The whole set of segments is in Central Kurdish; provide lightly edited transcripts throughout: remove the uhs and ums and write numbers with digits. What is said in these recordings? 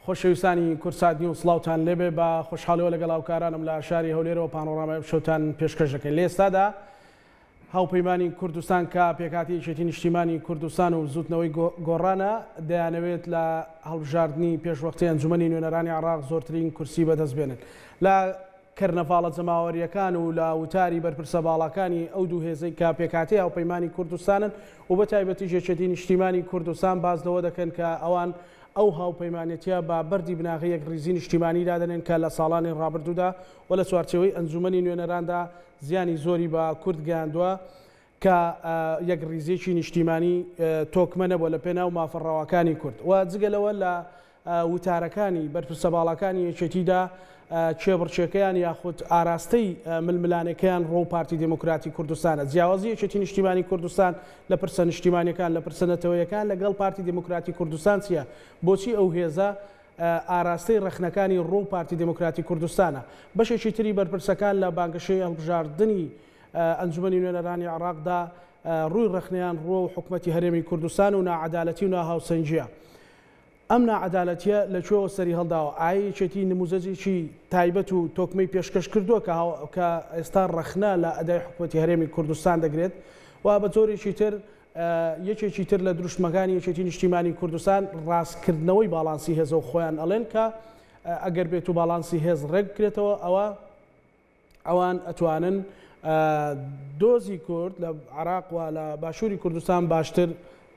خۆشەویستانی کورسادنی و سڵاوتان لێبێ بە خۆشحاڵیەوە لەگەڵ هاوکارانم لە شاری هەولێرەوە پانۆرامای شەوتان پێشکەش دەکەین. لە ئێستادا هاوپەیمانی کوردستان کە پێکاتی یەکێتی نیشتیمانی کوردستان و زوتنەوەی گۆڕانە دەیانەوێت لە هەڵبژاردننی پێشوەختی ئەنجومەنی نوێنەرانی عێراق زۆرترین کورسی بەدەستبێنن. لە کەرنەڤاڵە جەماوەریەکان و لە وتاری بەرپرسە باڵەکانی ئەو دوو هێزەی کە پێکاتی هاوپەیمانی کوردستانن و بە تایبەتی یەکێتی نیشتیمانی کوردستان باز لەوە دەکەن کە ئەوان ئەو هاوپەیمانێتیە بە بەردی بناغی یەک ریزی نیشتیمانی دادنێن کە لە ساڵانی ڕابردوودا و لە چوارچێوەی ئەنجومەنی نوێنەراندا زیانی زۆری بە کورد گەیاندووە کە یەک ریزێکی نیشتیمانی تۆکمە نەبووە لە پێناو مافەڕەوەکانی کورد و جگەلەوە لە وتارەکانی بەرپرسە باڵەکانی یەکێتیدا چێبڕچێکەیان یاخود ئاراستەی ململانەکەیان ڕۆ پارتی دموکراتی کوردستانە جیاوازی یەکێتی نیشتیمانی کوردستان لە پرسە نیشتیمانیەکان لە پرسە نەتەوەیەکان لەگەڵ پارتی دموکراتی کوردستان چییە؟ بۆچی ئەو هێزە ئاراستەی ڕەخنەکانی ڕۆ پارتی دموکراتی کوردستانە؟ بەشێکی تری بەرپرسەکان لە بانگەشەی هەڵبژاردننی ئەنجومەنی نوێنەرانی عێراقدا ڕووی ڕەخنەیان ڕۆ و حکومەتی هەرێمی کوردستان و ناعەدالەتی و ناهاوسەنجیە. ئەم ناعەدالەتیە لەکوێوە سەری هەڵداوە؟ ئایا یەکێتی نموزەجێکی تایبەت و تۆکمەی پێشکەش کردووە کە ئێستا ڕەخنە لە ئەدای حکومەتی هەرێمی کوردستان دەگرێت و بە جۆرێکی تر یەکێکی تر لە دروشمەکانی یەکێتی نیشتیمانی کوردستان ڕاستکردنەوەی باڵانسی هێز و خۆیان ئەڵێن کە ئەگەر بێت و باڵانسی هێز ڕێک بکرێتەوە ئەوان ئەتوانن دۆزی کورد لە عێراق و لە باشووری کوردستان باشتر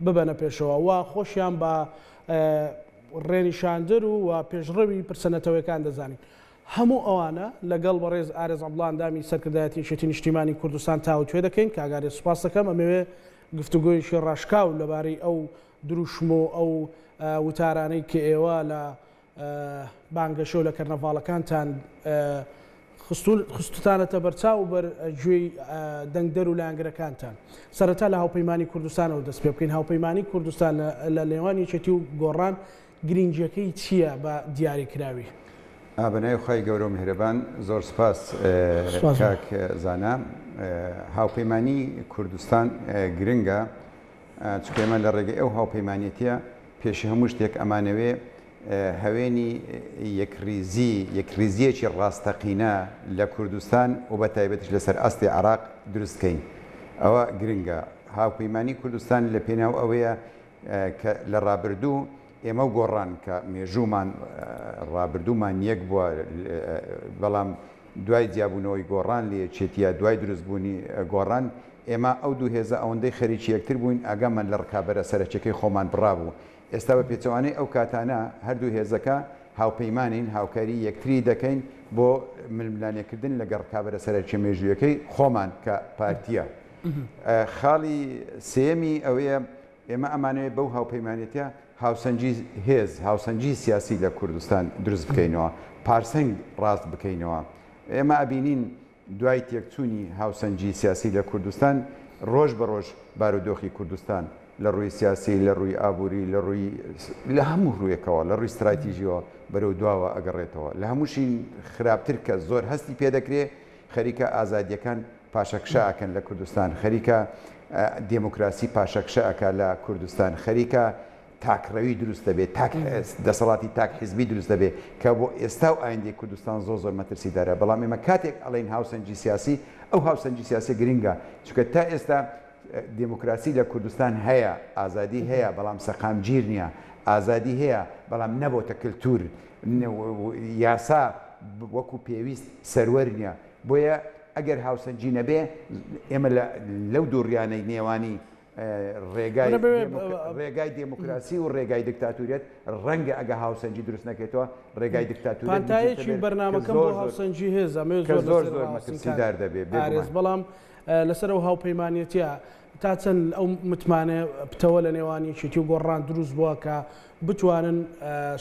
ببەنە پێشەوە و خۆشیان بە ڕێنیشاندر و پێشڕەوی پرسەنەتەوەیەکان دەزانین. هەموو ئەوانە لەگەڵ بەڕێز ئارێز عەبدوڵڵا ئەندامی سەرکردایەتی یەکێتی نیشتیمانی کوردستان تاوتوێ دەکەین کە ئاگاداری سوپاس دەکەم ئەمەوێ گفتوگۆیەکی ڕاشکاو لەبارەی ئەو دروشم و ئەو وتارانەی کە ئێوە لە بانگەشە و لە کەرنەڤاڵەکانتان خستوتانەتە بەرچاو بەر گوێی دەنگدەر و لایەنگرەکانتان. سەرەتا لە هاوپەیمانی کوردستانەوە دەست پێ بکەین. هاوپەیمانی کوردستان لە لێوان یەکێتی و گۆڕان گرنگیەکەی چییە بە دیاریکراوی؟ بەنای خی گەورە و میهرەبان زۆر سپاس کاک زانا. هاوپەیمانی کوردستان گرنگە چکە ئێمە لە ڕێگەی ئەو هاوپەیمانێتیە پێشی هەموو شتێک ئەمانەوێ هەوێنی یەکریزیەکی ڕاستەقینە لە کوردستان و بە تایبەتش لەسەر ئەستی عێراق دروستکەین. ئەوە گرنگە. هاوپەیمانی کوردستان لە پێناو ئەوەیە کە لە ڕابردوو ئێمە گۆڕان کە مێژوومان ڕابردوومان یەک بووە، بەڵام دوای جیابوونەوەی گۆڕان لە یەکێتیە دوای دروستبوونی گۆڕان ئێمە ئەو دوو هێزە ئەوەندەی خەریکی یەکتر بووین ئاگامان لە ڕکابەرە سەرچەکەی خۆمان بڕابوو. ئێستا بە پێچەوانەی ئەو کاتانە هەردوو هێزەکە هاوپەیمانین، هاوکاری یەکتری دەکەین بۆ ململانێکردن لەگەڵ ڕکابەرە سەرچە مێژوویەکەی خۆمان کە پارتیە. خاڵی سێمی ئەوەیە ئێمە ئەمانەوێت بەو هاوپەیمانێتە هاوسەنجی هێز، هاوسەنجی سیاسی لە کوردستان دروست بکەینەوە، پارسەنگ ڕاست بکەینەوە. ئێمە ئەبینین دوای تێکچوونی هاوسەنجی سیاسی لە کوردستان ڕۆژ بە ڕۆژ بارودۆخی کوردستان لە ڕووی سیاسی، لە ڕووی ئابووری، لە هەموو ڕوویەکەوە لە ڕووی استراتیژیەوە بەرەو دواوە ئەگەڕێتەوە. لە هەمووشی خراپتر کە زۆر هەستی پێدەکرێت خەریکە ئازادیەکان پاشەکشەکەن لە کوردستان، خەریکە دموکراسی پاشەکشەکە لە کوردستان، خەریکە تاکڕەوی دروست دەبێت، دەسەڵاتی تاک حیزبی دروست دەبێت کە بۆ ئێستا و ئایندەی کوردستان زۆر مەترسیدارە. بەڵام ئێمە کاتێک ئەڵێن هاوسەنجی سیاسی، ئەو هاوسەنجی سیاسی گرنگە چونکە تا ئێستا دموکراسی لە کوردستان هەیە، ئازادی هەیە بەڵام سەقامگیر نییە، ئازادی هەیە بەڵام نەبۆتە کللتور، یاسا وەکو پێویست سەروەر نییە. بۆیە ئەگەر هاوسەنجی نەبێ ئێمە لەو دووڕیانەی نێوانی ڕێگای دموکراسی و ڕێگای دکتاتوریەت ڕەنگە ئەگە هاوسەنجی دروست نەکەێتەوە ڕێگای دکتاتوریەت پانتایەکی بەرنامەکەم بۆ هاوسەنجی هێزە زۆر مەترسیدار دەبێت. بەڵام لەسەر ئەو هاوپەیمانێتیە تا چەند ئەو متمانێ پتەوە لە نێوانی یەکێتی و گۆڕان دروست بووە کە بتوانن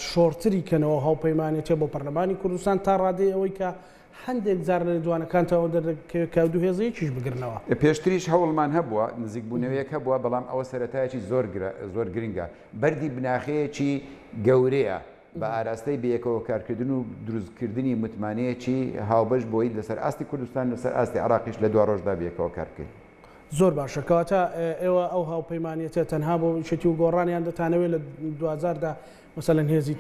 شۆڕتری کەنەوە هاوپەیمانێتیە بۆ پەرلەمانی کوردستان تا ڕادەی ئەوەی کە هەندێک جار لە دوانەکانتەوە دەردەکە دوو هێزەیەکیش بگرنەوە. پێشتریش هەوڵمان هەبووە، نزیکبوونەوەیەک هەبووە، بەڵام ئەوە سەرەتایەکی زۆر گرنگە. بەردی بناخەیەکی گەورەیە بە ئاراستەی بەیەکەوە کارکردن و دروستکردنی متمانەیەکی هاوبەش بۆی لەسەر ئاستی کوردستان لەسەر ئاستی عێراقیش لە دوا ڕۆژدا بەیەکەوە کارکرد. زۆر باشە. کەواتە ئێوە ئەو هاوپەیمانیەتە تەنها بۆ یەکێتی و گۆڕانیان دەتانەوێت لە 2010 مثلەن هێزی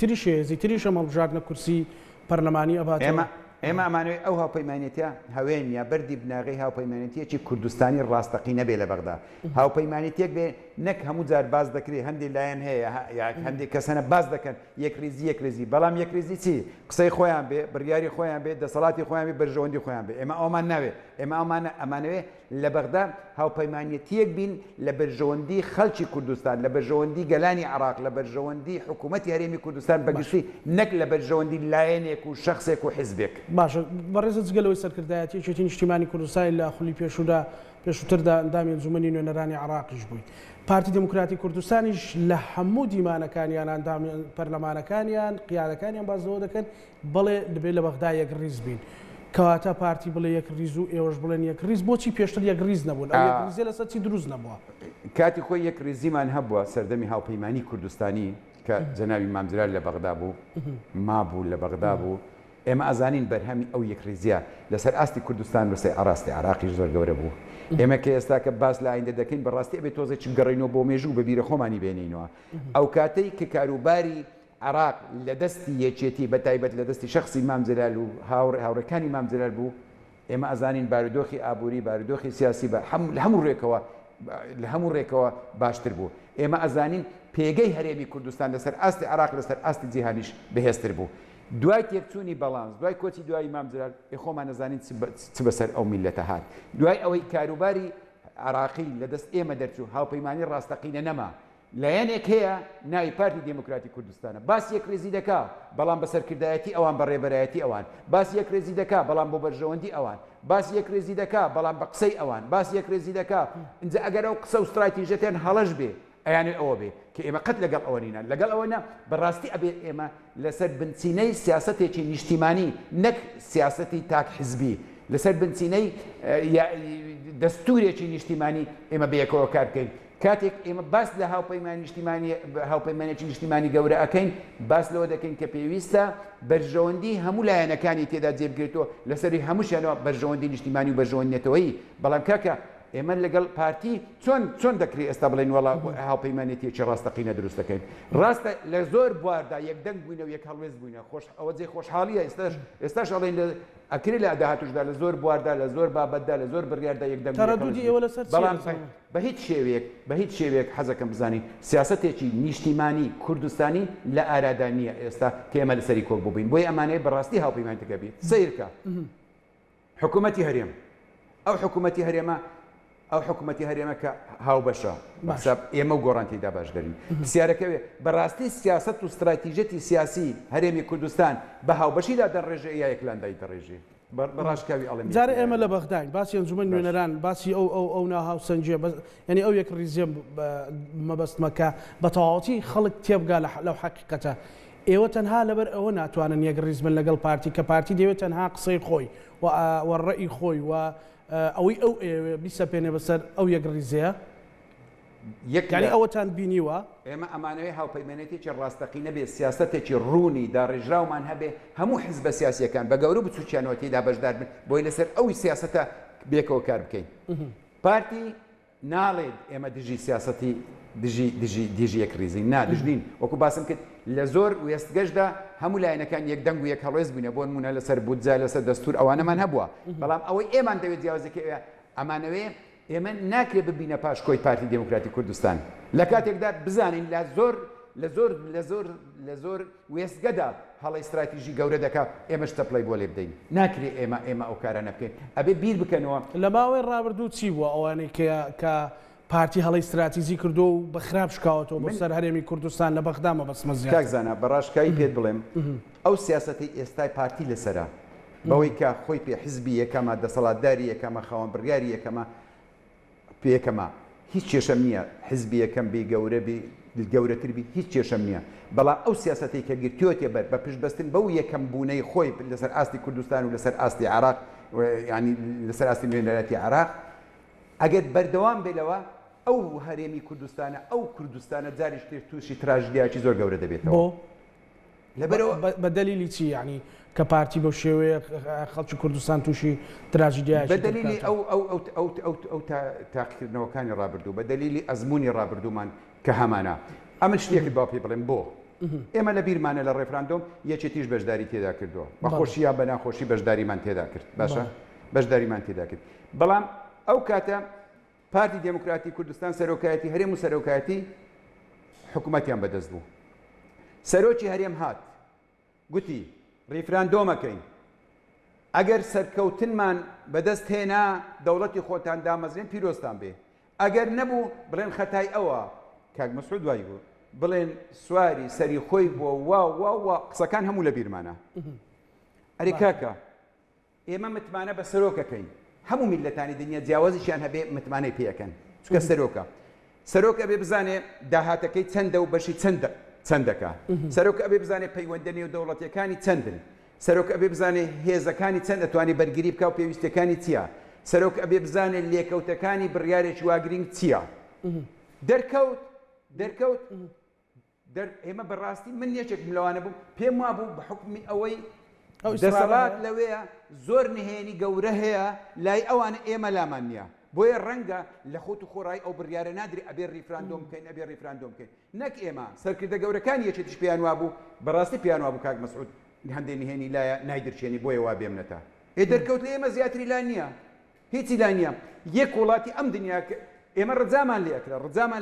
تریشە مەڵبژاردنە کورسی پەرلەمانی ئەباتەوە. ئێمە ئەمانەوەی ئەو هاوپەیمانێتە هەوێنە بەردی بناغی هاوپەیمانێتیەکی کوردستانی ڕاستەقی نەبێ لە بەغدا هاوپەیمانێتێک بێ نەک هەموو جار باز دەکرێت هەندێک لایەن هەیە هەندێک کەسەنە باز دەکەن یەکریزی بەڵام یەکریزی چی قسەی خۆیان بێ بڕیاری خۆیان بێ دەسەڵاتی خۆیان بێ بەرژەوەندی خۆیان بێ ئێمە ئەومان ناوێ ئێمە ئەمانەوێ لە بەغدا هاوپەیمانێتیەک بین لە بەرژەوەندی خەڵکی کوردستان لە بەرژەوەندی گەلانی عراق لە بەرژەوەندی حکوومەتی هەرێمی کوردستان بەگشتی نەک لە بەرژەوەندی لایەنێک و شەخصێک و حیزبێک. باشە بەڕێزە جگەلەوەی سەرکردایەتی چێتی نیشتیمانی کوردستانی لە خولی پێشووتردا ئەندامی ئەنجومەنی نوێنەرانی عراقیش بووی. پارتی دموکراتی کوردستانیش لە هەموو دیمانەکانیان ئەندامی پەرلەمانەکانیان قیادەکانیان بازەوە دەکەن بەڵێ دەبێت لە بەغدا یەک ڕیز بین. کەواتە پارتی بڵێ یەک ڕیز و ئێوەش بڵێن یەک ڕیز بۆچی پێشتر یەک ڕیز نەبوون ئەو یەک ڕیزە لەسەر چی دروست نەبووە؟ کاتی خۆی یەک ڕیزیمان هەبووە سەردەمی هاوپەیمانی کوردستانی کە جەناوی مامزرار لە بەغدا بوو مابوو لە بەغدا بوو ئێمە ئەزانین بەرهەمی ئەو یەک ڕیزیە لەسەر ئاستی کوردستان وسەی ئاراستی عراقیش زۆر گەورە بوو. ئێمە کە ئێستا کە باس لە ئایندە دەکەین بەڕاستی ئەبێت تۆزێکی گەڕینەوە بۆ مێژوو بە بیرە خۆمانی بێنینەوە. ئەو کاتەی کە کاروباری عراق لە دەستی یەکێتی بەتایبەت لە دەستی شخصی مامزلال و هاوڕەکانی مامزلال بوو ئێمە ئەزانین بارودۆخی ئابووری بارودۆخی سیاسی بە لە هەموو ڕێکەوە باشتر بوو. ئێمە ئەزانین پێگەی هەرێمی کوردستان لەسەر ئاستی عراق لەسەر ئاستی جیهانیش بەهێزتر بوو. دوای تێکچوونی بەڵانس دوای کۆچی دوای مامزلال خۆمان نەزانین چ بەسەر ئەو میلەتە هات دوای ئەوەی کاروباری عراقی لە دەست ئێمە دەرچوو هاوپەیمانی ڕاستەقینە نەما لایەنێک هەیە ناوی پارتی دموکراتی کوردستانە باسی یەک ڕێزی دەکا بەڵام بەسەرکردایەتی ئەوان بەڕێبەرایەتی ئەوان باسی یەک ڕێزی دەکا بەڵام بۆ بەرژەوەندی ئەوان باسی یەک ڕێزی دەکا بەڵام بە قسەی ئەوان باسی یەک ڕێزی دەکا اینجا ئەگەر ئەو قسە و استراتیژەتیان هەڵەش بێ ئەیانێ ئەوە بێ کە ئێمە قەت لەگەڵ ئەوە نینە لەگەڵ ئەوەنە بەڕاستی ئەبێ ئێمە لەسەر بنچینەی سیاسەتێکی نیشتیمانی نەک سیاسەتی تاک حزبی لەسەر بنچینەی دەستورێکی نیشتیمانی ئێمە بەیەکەوە کار بکەین کاتێک ئێمە باس لە هاوپەیمانێکی نیشتیمانی گەورە ئەەکەین باس لەوە دەکەین کە پێویستە بەرژەوەندی هەموو لایەنەکانی تێدا جێبگرێتەوە لەسەری هەمووشیانەوە بەرژەوەندی نیشتیمانی و بەرژەوەندێتەوەی بەڵام کاکە ئێمە لەگەڵ پارتی چۆن دەکرێت ئێستا بڵێن وەڵا هاوپەیمانێتیەکی ڕاستەقینە دروست دەکەین ڕاستە لە زۆر بواردا یەکدەنگ بووینە و یەک هەڵوێز بووینە ئەوە جێ خۆشحاڵیە ئێستاش ئەڵێن ئەکرێت لە داهاتوشدا لە زۆر بواردا لە زۆر بابەتدا لە زۆر بڕیاردا یەکدەنگ بەڵام بە هیچ شێوەیەک حەزەکەم بزانین سیاسەتێکی نیشتیمانی کوردستانی لە ئارادا نییە ئێستا کە ئێمە لەسەری کۆک بووین بۆی ئەمانەیە بەڕاستی هاوپەیمانێتەکە بێت سیرکە حکوومەتی هەرێم ئەو حکوومەتی هەرێمە کە هاوبەشە بەحساب ئێمە و گۆڕانتیدا باش دەرین پرسیارەکەوێ بەڕاستی سیاست و استراتیژەتی سیاسی هەرێمی کوردستان بە هاوبەشیدا دەڕێژێ یا یەکلاندای دەڕێژێ بەڕاشکاوی ئەڵێ جارە ئێمە لە بەغداین باسی ئەنجومەن نوێنەران باسی ئەو ناهاوسەنجیە ینی ئەو یەک ڕیزیە مەبەستمەکە بە تەواوەتی خەڵک تێبگا لەو حەقیقەتە ئێوە تەنها لەبەر ئەوە ناتوانن یەک ڕیز بن لەگەڵ پارتی کە پارتی دەوێت تەنها قسەی خۆی و ڕێی خۆی و ئەوەی ئەو بیسەپێنێ بەسەر ئەو یەک ڕیزەیە یعنی ئەوەتان بینیوە ئێمە ئەمانەوەی هاوپەیمانێتێکی ڕاستەقینە بێ سیاسەتێکی ڕوونی داڕێژراومان هەبێ هەموو حیزبە سیاسیەکان بە گەورە بچووکیانەوە تێدا بەشدار بن بۆی لەسەر ئەوی سیاسەتە بێکەوە کار بکەین پارتی ناڵێت ئێمە دژی سیاسەتی دژی یەک ڕیزی نادژنین وەکو باسم کرد لە زۆر وێستگەشتدا هەموو لایەنەکان یەکدەنگ و یەک هەڵوێز بووینە بۆ نمونە لەسەر بودجا لەسەر دەستور ئەوانەمان هەبووە بەڵام ئەوەی ئێمان دەوێت جیاوازەکە ئەمانەوێ ئێمە ناکرێت ببینە پاش کۆی پارتی دموکراتی کوردستان لە کاتێکدا بزانین لە زۆر وێستگەدا هەڵی استراتیژی گەورە دەکا ئێمەش تەپڵی بۆ لێ بدەین ناکرێت ئێمە ئەو کارانە بکەین ئەبێ بیر بکەنەوە لە ماوەی ڕابردوو چی بووە ئەوانەی کە پارتی هەڵی استراتیژی کردو و بە خراپ شکاوەتەوە بۆ سەر هەرێمی کوردستان لە بەغدامە بەسمە زیاد کاکزانە بەڕاشکایی پێت بڵێم ئەو سیاسەتی ئێستای پارتی لەسەرە بەوەی کە خۆی پێ حیزبی یەکەمە دەسەڵاتداری یەکەمە خاوەن بڕیاری یەکەمە هیچ کێشەم نییە حیزبی یەکەم بی گەورەتر بی هیچ کێشەم نییە بەڵام ئەو سیاسەتی کە گرتووەتێ بەر بە پشتبەستن بەو یەکەم بوونەی خۆی لەسەر ئاستی کوردستان و لەسەر ئاستی عراق ینی لەسەر ئاستی نوێنەرەتی عراق ئەگەر بەردەوام بێلەوە ئەو هەرێمی کوردستانە ئەو کوردستانە جاریش تر تووشی تراژدیاکی زۆر گەورە دەبێتەوە لەبەرەوە بە دەلیلی چی یعنی کە پارتی بەو شێوەیە خەڵکی کوردستان تووشی تراژدیاکی بە دەلیلی ئەو تاقیکردنەوەکانی ڕابردوو بە دەلیلی ئەزمموی ڕابردوومان کە هەمانە ئەمە شتێکی با پێ بڵێم بۆ ئێمە لە بیرمانە لە ڕێفراندۆم یەکێتیش بەشداری تێدا کردووە بەخۆشی یا بە ناخۆشی بەشداریمان تێدا کرد باشە بەشداریمان تێدا کرد بەڵام ئەو کاتە پارتی دموکراتی کوردستان سەرۆکایەتی هەرێم و سەرۆکایەتی حکوومەتیان بەدەست بوو سەرۆکی هەرێم هات گوتی ڕیفراندۆمەکەین ئەگەر سەرکەوتنمان بەدەست هێنا دەوڵەتی خۆتان دامەزرێن پیرۆستان بێ ئەگەر نەبوو بڵێن خەتای ئەوە کاک مەسعود دوای بوو بڵێن سواری سەری خۆی بووە وا قسەکان هەموو لە بیرمانە ئەرێ کاکە ئێمە متمانە بە سەرۆکەکەین هەموو میلەتانی دنیا جیاوازیشیان هەبێ متمانەی پێەکەن چکە سەرۆکە ئەبێ بزانێ داهاتەکەی چەندە و بەشی چەندەکە سەرۆکە ئەبێ بزانێ پەیوەندە نێو دەوڵەتیەکانی چەندن سەرۆکە ئەبێ بزانێ هێزەکانی چەند دەتوانێت بەرگری بکە و پێویستەکانی چییە سەرۆکە ئەبێ بزانێت لێکەوتەکانی بڕیارێکی واگرنگ چییە دەرکەوت ئێمە بەڕاستی من یەکێک لەوانە بووم پێم وابوو بە حکمی ئەوەی دەسەڵات لەوەیە زۆر نهێنی گەورە هەیە لای ئەوانە ئێمە لامان نییە بۆیە ڕەنگە لە خۆت و خۆڕایی ئەو بڕیارە نادری ئەبێ ڕیفراندۆم بکەین ئەبێ ڕیفراندۆم بکەین نەک ئێمە سەرکردە گەورەکانی یەکێتیش پێیان وابوو بەڕاستی پێیان وابوو کاک مەسعود هەندێک نهێنی لایە نایدرچێنی بۆیە وا بێمنەتە دەرکەوت لە ئێمە زیاتری لا نییە هیچی لا نییە یەک وڵاتی ئەم دنیا ئێمە ڕزامان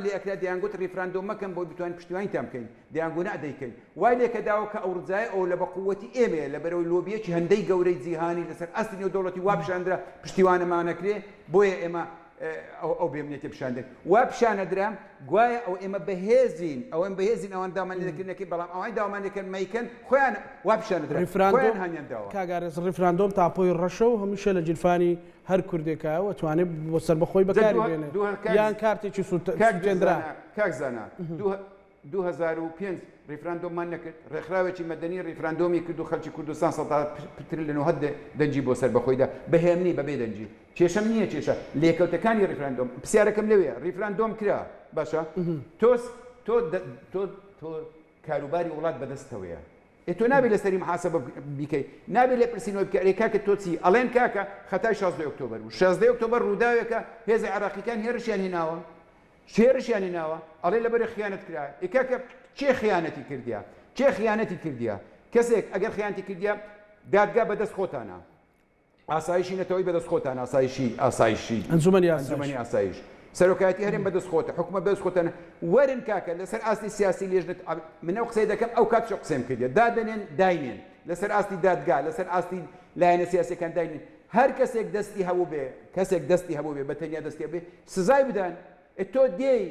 لێ ئەکرا دەیانگوت ڕیفراندۆم مەکەن بۆ بتوانین پشتیوانیتان بکەین دەیانگو نەدەیکەین وای لێکە داوە کە ئەو ڕزایە ئەو لە بەقووەتی ئێمەیە لەبەرەوەی لۆبیەکی هەندەی گەورەی جیهانی لەسەر ئەستی نێودەوڵەتی وا پیشاندرا پشتیوانەمانەکرێ بۆیە ئێمە ئەو بێمنێتی پیشاندن وا پیشانەدرا گوایە ئەو ئێمە بەهێزین ئەوەن بەهێزین ئەوان دامانێدەکردنەکەی بەڵام ئەوان داوامانێکن مەیکەن خۆیان وا پیشانەدرا خۆیان هەنیان داوە کاگارێز ڕیفراندۆم تاپۆی ڕەشە و هەمیشە لە جیرفانی هەر کوردێکایەوە توانێت بۆ سەربەخۆی بەکاری بێنێ یان کارتێکی سوودێنرا کاکزانە 2005 ڕیفراندۆممان نەکرد ڕێکخراوێکی مەدەنی ڕیفراندۆمی کرد و خەڵکی کوردستان پتر لە 90 دەنجی بۆ سەربەخۆیدا بەهێمنی بەبێ دەنجی کێشەم نییە کێشە لێکەوتەکانی ڕیفراندۆم پرسیارەکەم لەوەیە ڕیفراندۆم کرا باشە تۆ کاروباری وڵات بەدەستەوەیە تۆ نابێت لەسەری محاسبە بیکەیت نابێت لێ پرسیینەوەی بکە کاکە تۆ چی ئەڵێن کاکە خەتای 16 ئۆکتۆبەر و 16 ئۆکتۆبەر ڕووداوێکە هێزی عراقیەکان هێرشیان هێناوە شێرشیان هێناوە ئەڵێ لەبەرە خیانەت کرا کاکە چێ خیانەتی کردیە کەسێک ئەگەر خیانەتی کردیە دادگا بەدەست خۆتانە ئاسایشی نەتەوەی بەدەست خۆتان ئاسایشی ئەنجومەنی ئاسایش سەرۆکایەتی هەرێم بەدەست خۆتە حکومە بەدەست خۆتانە وەرن کاکە لەسەر ئاستی سیاسی لێژنێت من ئەو قسەی دەکەم ئەو کات قسەم کردێت دادەنێن داینێن لەسەر ئاستی دادگا لەسەر ئاستی لایەنە سیاسیەکان داینێن هەر کەسێک دەستی هەبوو بێ بە تەنیا دەستی بێ سزای بدەن تۆ دێی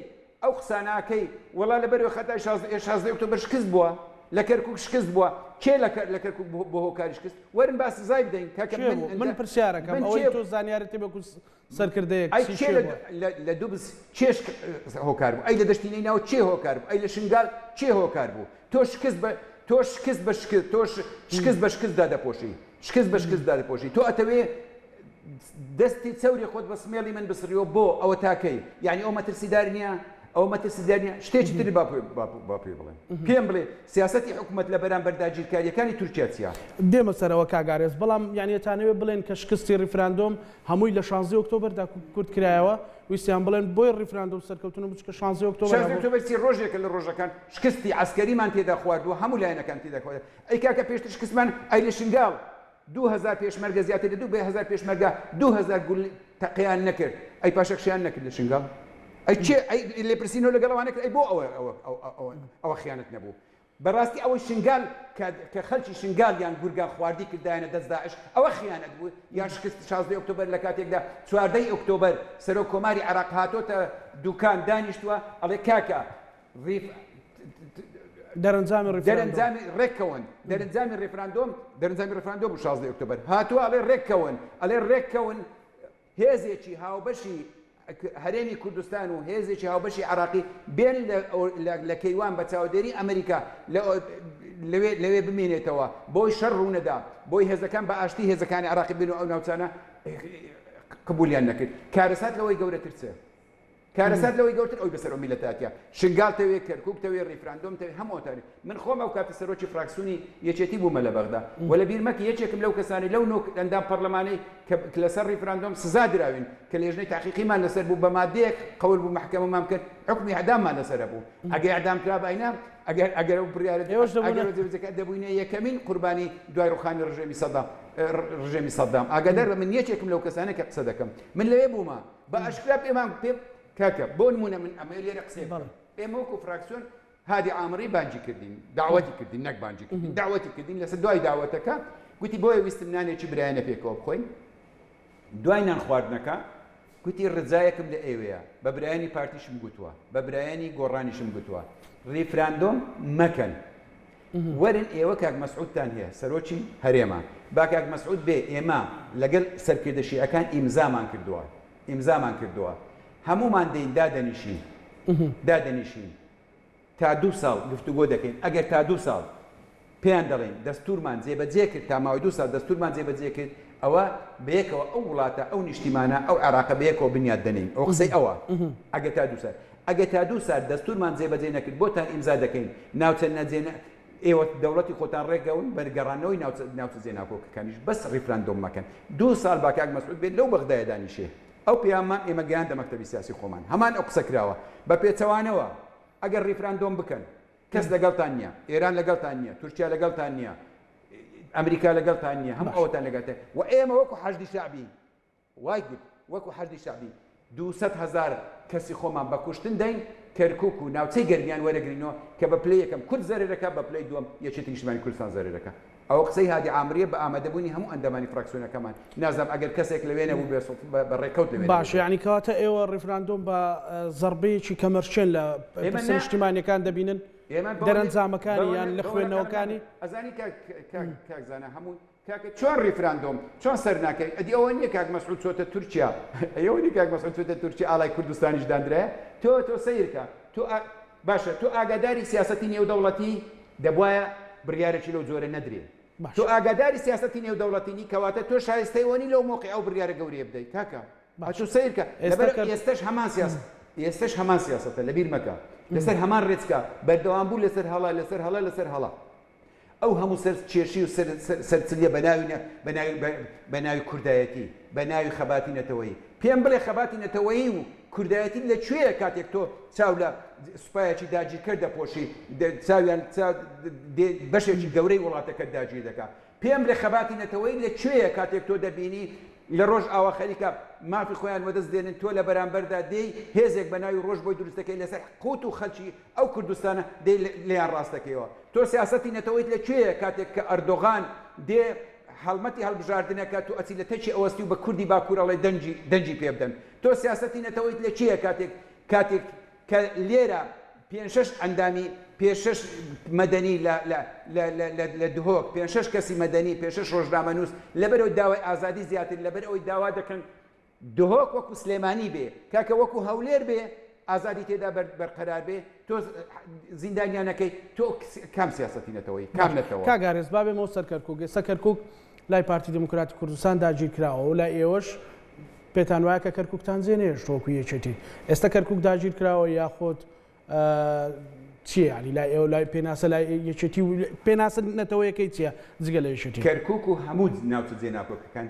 ئەو قساناکەی وەڵا لەبەرەوە خەتای 16 ئۆکتۆبەر شکست بووە لە کەرکووک شکست بووە کێ لە کەرکووک بۆ هۆکاری شکست وەرن با سزای بدەین کاکە من پرسیارەکەم ئەوەی تۆ زانیارەتی بەکو سەرکردەیەک لە دووبس چێش هۆکار بوو ئەی لە دەشتینەی ناو چێ هۆکار بوو ئەی لە شنگال چێ هۆکار بوو تۆ شکست بە شکستدا دەپۆشی تۆ ئەتەوێ دەستی چەوری خۆت بە سمێڵی من بسڕیەوە بۆ ئەوە تاکەی یعنی ئەو مەترسیدار نییە ئەو مەترسیدار نییە شتێکی تری با پێ بڵێن پێم بڵێ سیاسەتی حکوومەت لە بەرامبەر داگیرکاریەکانی تورکیا چییە دێمە سەرەوە کاگارێز بەڵام یانیەتانەوێ بڵێن کە شکستی ریفراندۆم هەمووی لە 16 ئۆکتۆبەردا کورت کرایەوە ویستیان بڵێن بۆی ریفراندۆم سەرکەوتن بچکە 16 ئۆکتۆبەر ڕۆژێکە لە ڕۆژەکان شکستی عسکەریمان تێدا خواردووە هەموو لایەنەکان تێدا خواردووە ئەی کاکە پێشتر شکستمان ئەی لە شنگاڵ 2000 پێشمەرگە زیاتر لە 2000 پێشمەرگە 2000 گول تەقییان نەکرد ئەی پاشەخشیان نەکرد لە شنگاڵ ئەی لێ پرسیینەوە لەگەڵوانەکە ئەی بۆ ئەوە خیانەت نەبوو بەڕاستی ئەوەی شنگال کە خەڵکی شنگالیان گورگان خواردی کردایەنە دەست داعش ئەوە خیانەت بوو یان شکست 16 ئۆکتۆبەر لە کاتێکدا 14 ئۆکتۆبەر سەرۆک کۆماری عێراق هاتۆتە دوکان دانیشتووە ئەڵێ کاکە دەرەنجامی ڕێفراندۆم 16 ئۆکتۆبەر هاتووە ئەڵێ ڕێککەون هێزێکی هاوبەشی هەرێمی کوردستان و هێزێکی هاوبەشی عراقی بێن لە کەیوان بە چاودێری ئەمریکا لەوێ بمێنێتەوە بۆی شەڕ ڕوونەدا بۆی هێزەکان بە ئاشتی هێزەکانی عراقی بن و ئەو ناوچانە قبولیان نەکرد کارەسات لەوەی گەورەتر چێ کارەسات لەوەی گەورتر ئەوی بەسەر میلەتاتیا شنگالتەوێ کەرکووکتەوێ ریفراندۆمتەوێ هەمووتاری من خۆم ئەو کاتە سەرۆکی فراکسیۆنی یەکێتی بوومە لە بەغدا وە لە بیرمەکی یەکێکم لەو کەسانی لەو نۆ ئەندام پەرلەمانەی کە لەسەر ریفراندۆم سزا دراوین کە لێژنەی تاقیقیمان لەسەر بوو بە مادەیەک قەول بوو محکەمەمان کرد حکمی ئەعداممان لەسەرە بوو ئەگەر ئەعدامکرا باینە ئەگەر ئەو بڕیارە دەبووینە یەکەمین قوربانی دوای ڕوخانی ڕژێمی سەدام ئاگادار بە من یەکێکم لەو کەسانە کە قسە دەکەم من لەوێ بوومە بە ئەشکرا پێمان پێ کاکە بۆ نمونە من ئەمە لێرە قسێ ئێمە وەکو فراکسیۆن هادی عامری بانجی کردین داواتی کردین نەک بانجی کردین داواتی کردین لەسەر دوای داوەتەکە گوتی بۆیە ویستم نانێکی برایانە پێکەوە بخۆین دوای نان خواردنەکە گوتی ڕزایەکم لە ئێوەیە بە برایانی پارتیشم گوتووە بە برایانی گۆڕانیشم گوتووە ریفراندۆم مەکەن وەرن ئێوە کاک مەسعودتان هەیە سەرۆکی هەرێمە با کاک مەسعود بێ ئێمە لەگەڵ سەرکردە شیعەکان ئیمزامان کردووە هەمومان دەین دادەنیشین تا 2 ساڵ گفتوگۆ دەکەین ئەگەر تا 2 ساڵ پێیان دەڵێن دەستورمان جێبەجێ کرد تا ماوەی 2 ساڵ دەستورمان جێبەجێ کرد ئەوە بەیەکەوە ئەو وڵاتە ئەو نیشتیمانە ئەو عێراقە بەیەکەوە بنیاد دەنین ئەو قسەی ئەوە ئەگەر تا 2 سال ئەگەر تا 2 سال دەستورمان جێبەجێ نەکرد بۆتان ئیمزا دەکەین ناوچەند نەجێنە ئێوە دەوڵەتی خۆتان ڕێگەون بەرگەڕانەوەی ناوچە جێناکۆکەکانیش بەس ریفراندۆم مەکەن 2 سال با کاک مەسعود بێت لەو بەغدایە دانیشێ ئەو پیامان ئێمە گەیاندە مەکتەبی سیاسی خۆمان هەمان ئەو قسە کراوە بە پێچەوانەوە ئەگەر ریفراندۆم بکەن کەس لەگەڵتان نییە ئێران لەگەڵتان نییە تورکیا لەگەڵتان نییە ئەمریکا لەگەڵتان نییە هەموو ئەوەتان لەگەڵتە و ئێمە وەکو حەشدی شعبی وای گوت وەکو حەشدی شعبی 200,000 کەسی خۆمان بە کوشتن دەین کەرکووک و ناوچەی گەرمیان وەرەگرینەوە کە بە پلەی یەکەم کورد زەرێرەکە بە پلەی دووەم یەکێتی نیشتیمانی کوردستان زەرێرەکە ئەوە قسەی هادی عامریە بە ئامادەبوونی هەموو ئەندامانی فراکسیۆنەکەمان نازانم ئەگەر کەسێک لەوێنە بوو بە ڕێکەوت لەوێ باش یعنی کەواتە ئێوە ریفراندۆم بە زەربەیەکی کەمەرچێن لە نیشتیمانیەکان دەبینن دەرەنجامەکانی یان لە خوێندنەوەکانی ئەزانی کاکزانە هەموو کاکە چۆن ریفراندۆم چۆن سەر ناکەی ئەدی ئەوە نییە کاک مەسعود چۆتە تورکیا ئەوە نیە کاک مەسعود چۆتە تورکیا ئاڵای کوردستانیش دانرایە تۆ سەیرکە باشە تۆ ئاگاداری سیاسەتی نێودەوڵەتی دەبوایە بڕیارێکی لەو جۆرە نەدرێت تۆ ئاگاداری سیاسەتی نێودەوڵەتینی کەواتە تۆ شایستەیوەنی لەو مۆقعی ئەو بڕیارە گەورەیە بدەیت کاکە ئەچوو سیرکە ئێستش هەمان سیاسەتە لەبیر مەکە لەسەر هەمان ڕێچکە بەردەوام بوو لەسەر هەڵا ئەو هەموو سەر کێشی و سەرچلیە بە ناوی کوردایەتی بە ناوی خەباتی نەتەوەیی پێم بڵێ خەباتی نەتەوەیی و کوردایەتی لەکوێیە کاتێک تۆ چاو لە سوپایەکی داگیرکرد دەپۆشی چاویان بەشێکی گەورەی وڵاتەکە داگیر دەکات پێم لە خەباتی نەتەوەیی لەکوێیە کاتێک تۆ دەبینی لە ڕۆژ ئاوا خەریکە مافی خۆیان وەدەست دێنن تۆ لە بەرامبەردا دێی هێزێک بە ناوی ڕۆژ بۆی دروستەکەی لەسەر قوت و خەلکی ئەو کوردستانە دێ لێیان ڕاستەکەیەوە تۆ سیاسەتی نەتەوەیت لەکوێیە کاتێک کە ئەردۆغان دێ هەڵمەتی هەڵبژاردنەکە تو ئەچی لە تەچی ئەوەستی و بە کوردی باکوورەڵێ دەنجی پێ بدەن تۆ سیاسەتی نەتەوەیت لەکوێیە کاتێک کە لێرە 5-6 ئەندامی 5-6 مەدەنی لە دهۆک 5-6 کەسی مەدەنی 5-6 ڕۆژنامەنووس لەبەرەوەی داوای ئازادی زیاتر لەبەر ئەوەی داوا دەکەن دهۆک وەکو سلێمانی بێ کاکە وەکو هەولێر بێ ئازادی تێدا بەرقەرار بێ تۆ زیندانیانەکەی تۆ کام سیاسەتی نەتەوەی کام نەتەوە کاگارێز بابێمەوە سەر کەرکووک ئێستا کەرکووک لای پارتی دموکراتی کوردستان داگیر کراوە و لای ئێوەش پێتان وایە کە کەرکووکتان جێنێشت وەکو یەکێتی ئێستا کەرکووک داگیر کراوە یاخۆت چییە ینی لای ئێوە لای پێناسە لای یەکێتی و پێناسە نەتەوەیەکەی چییە جگە لە یەکێتی کەرکووک و هەموو ناوچە جێناکۆکەکان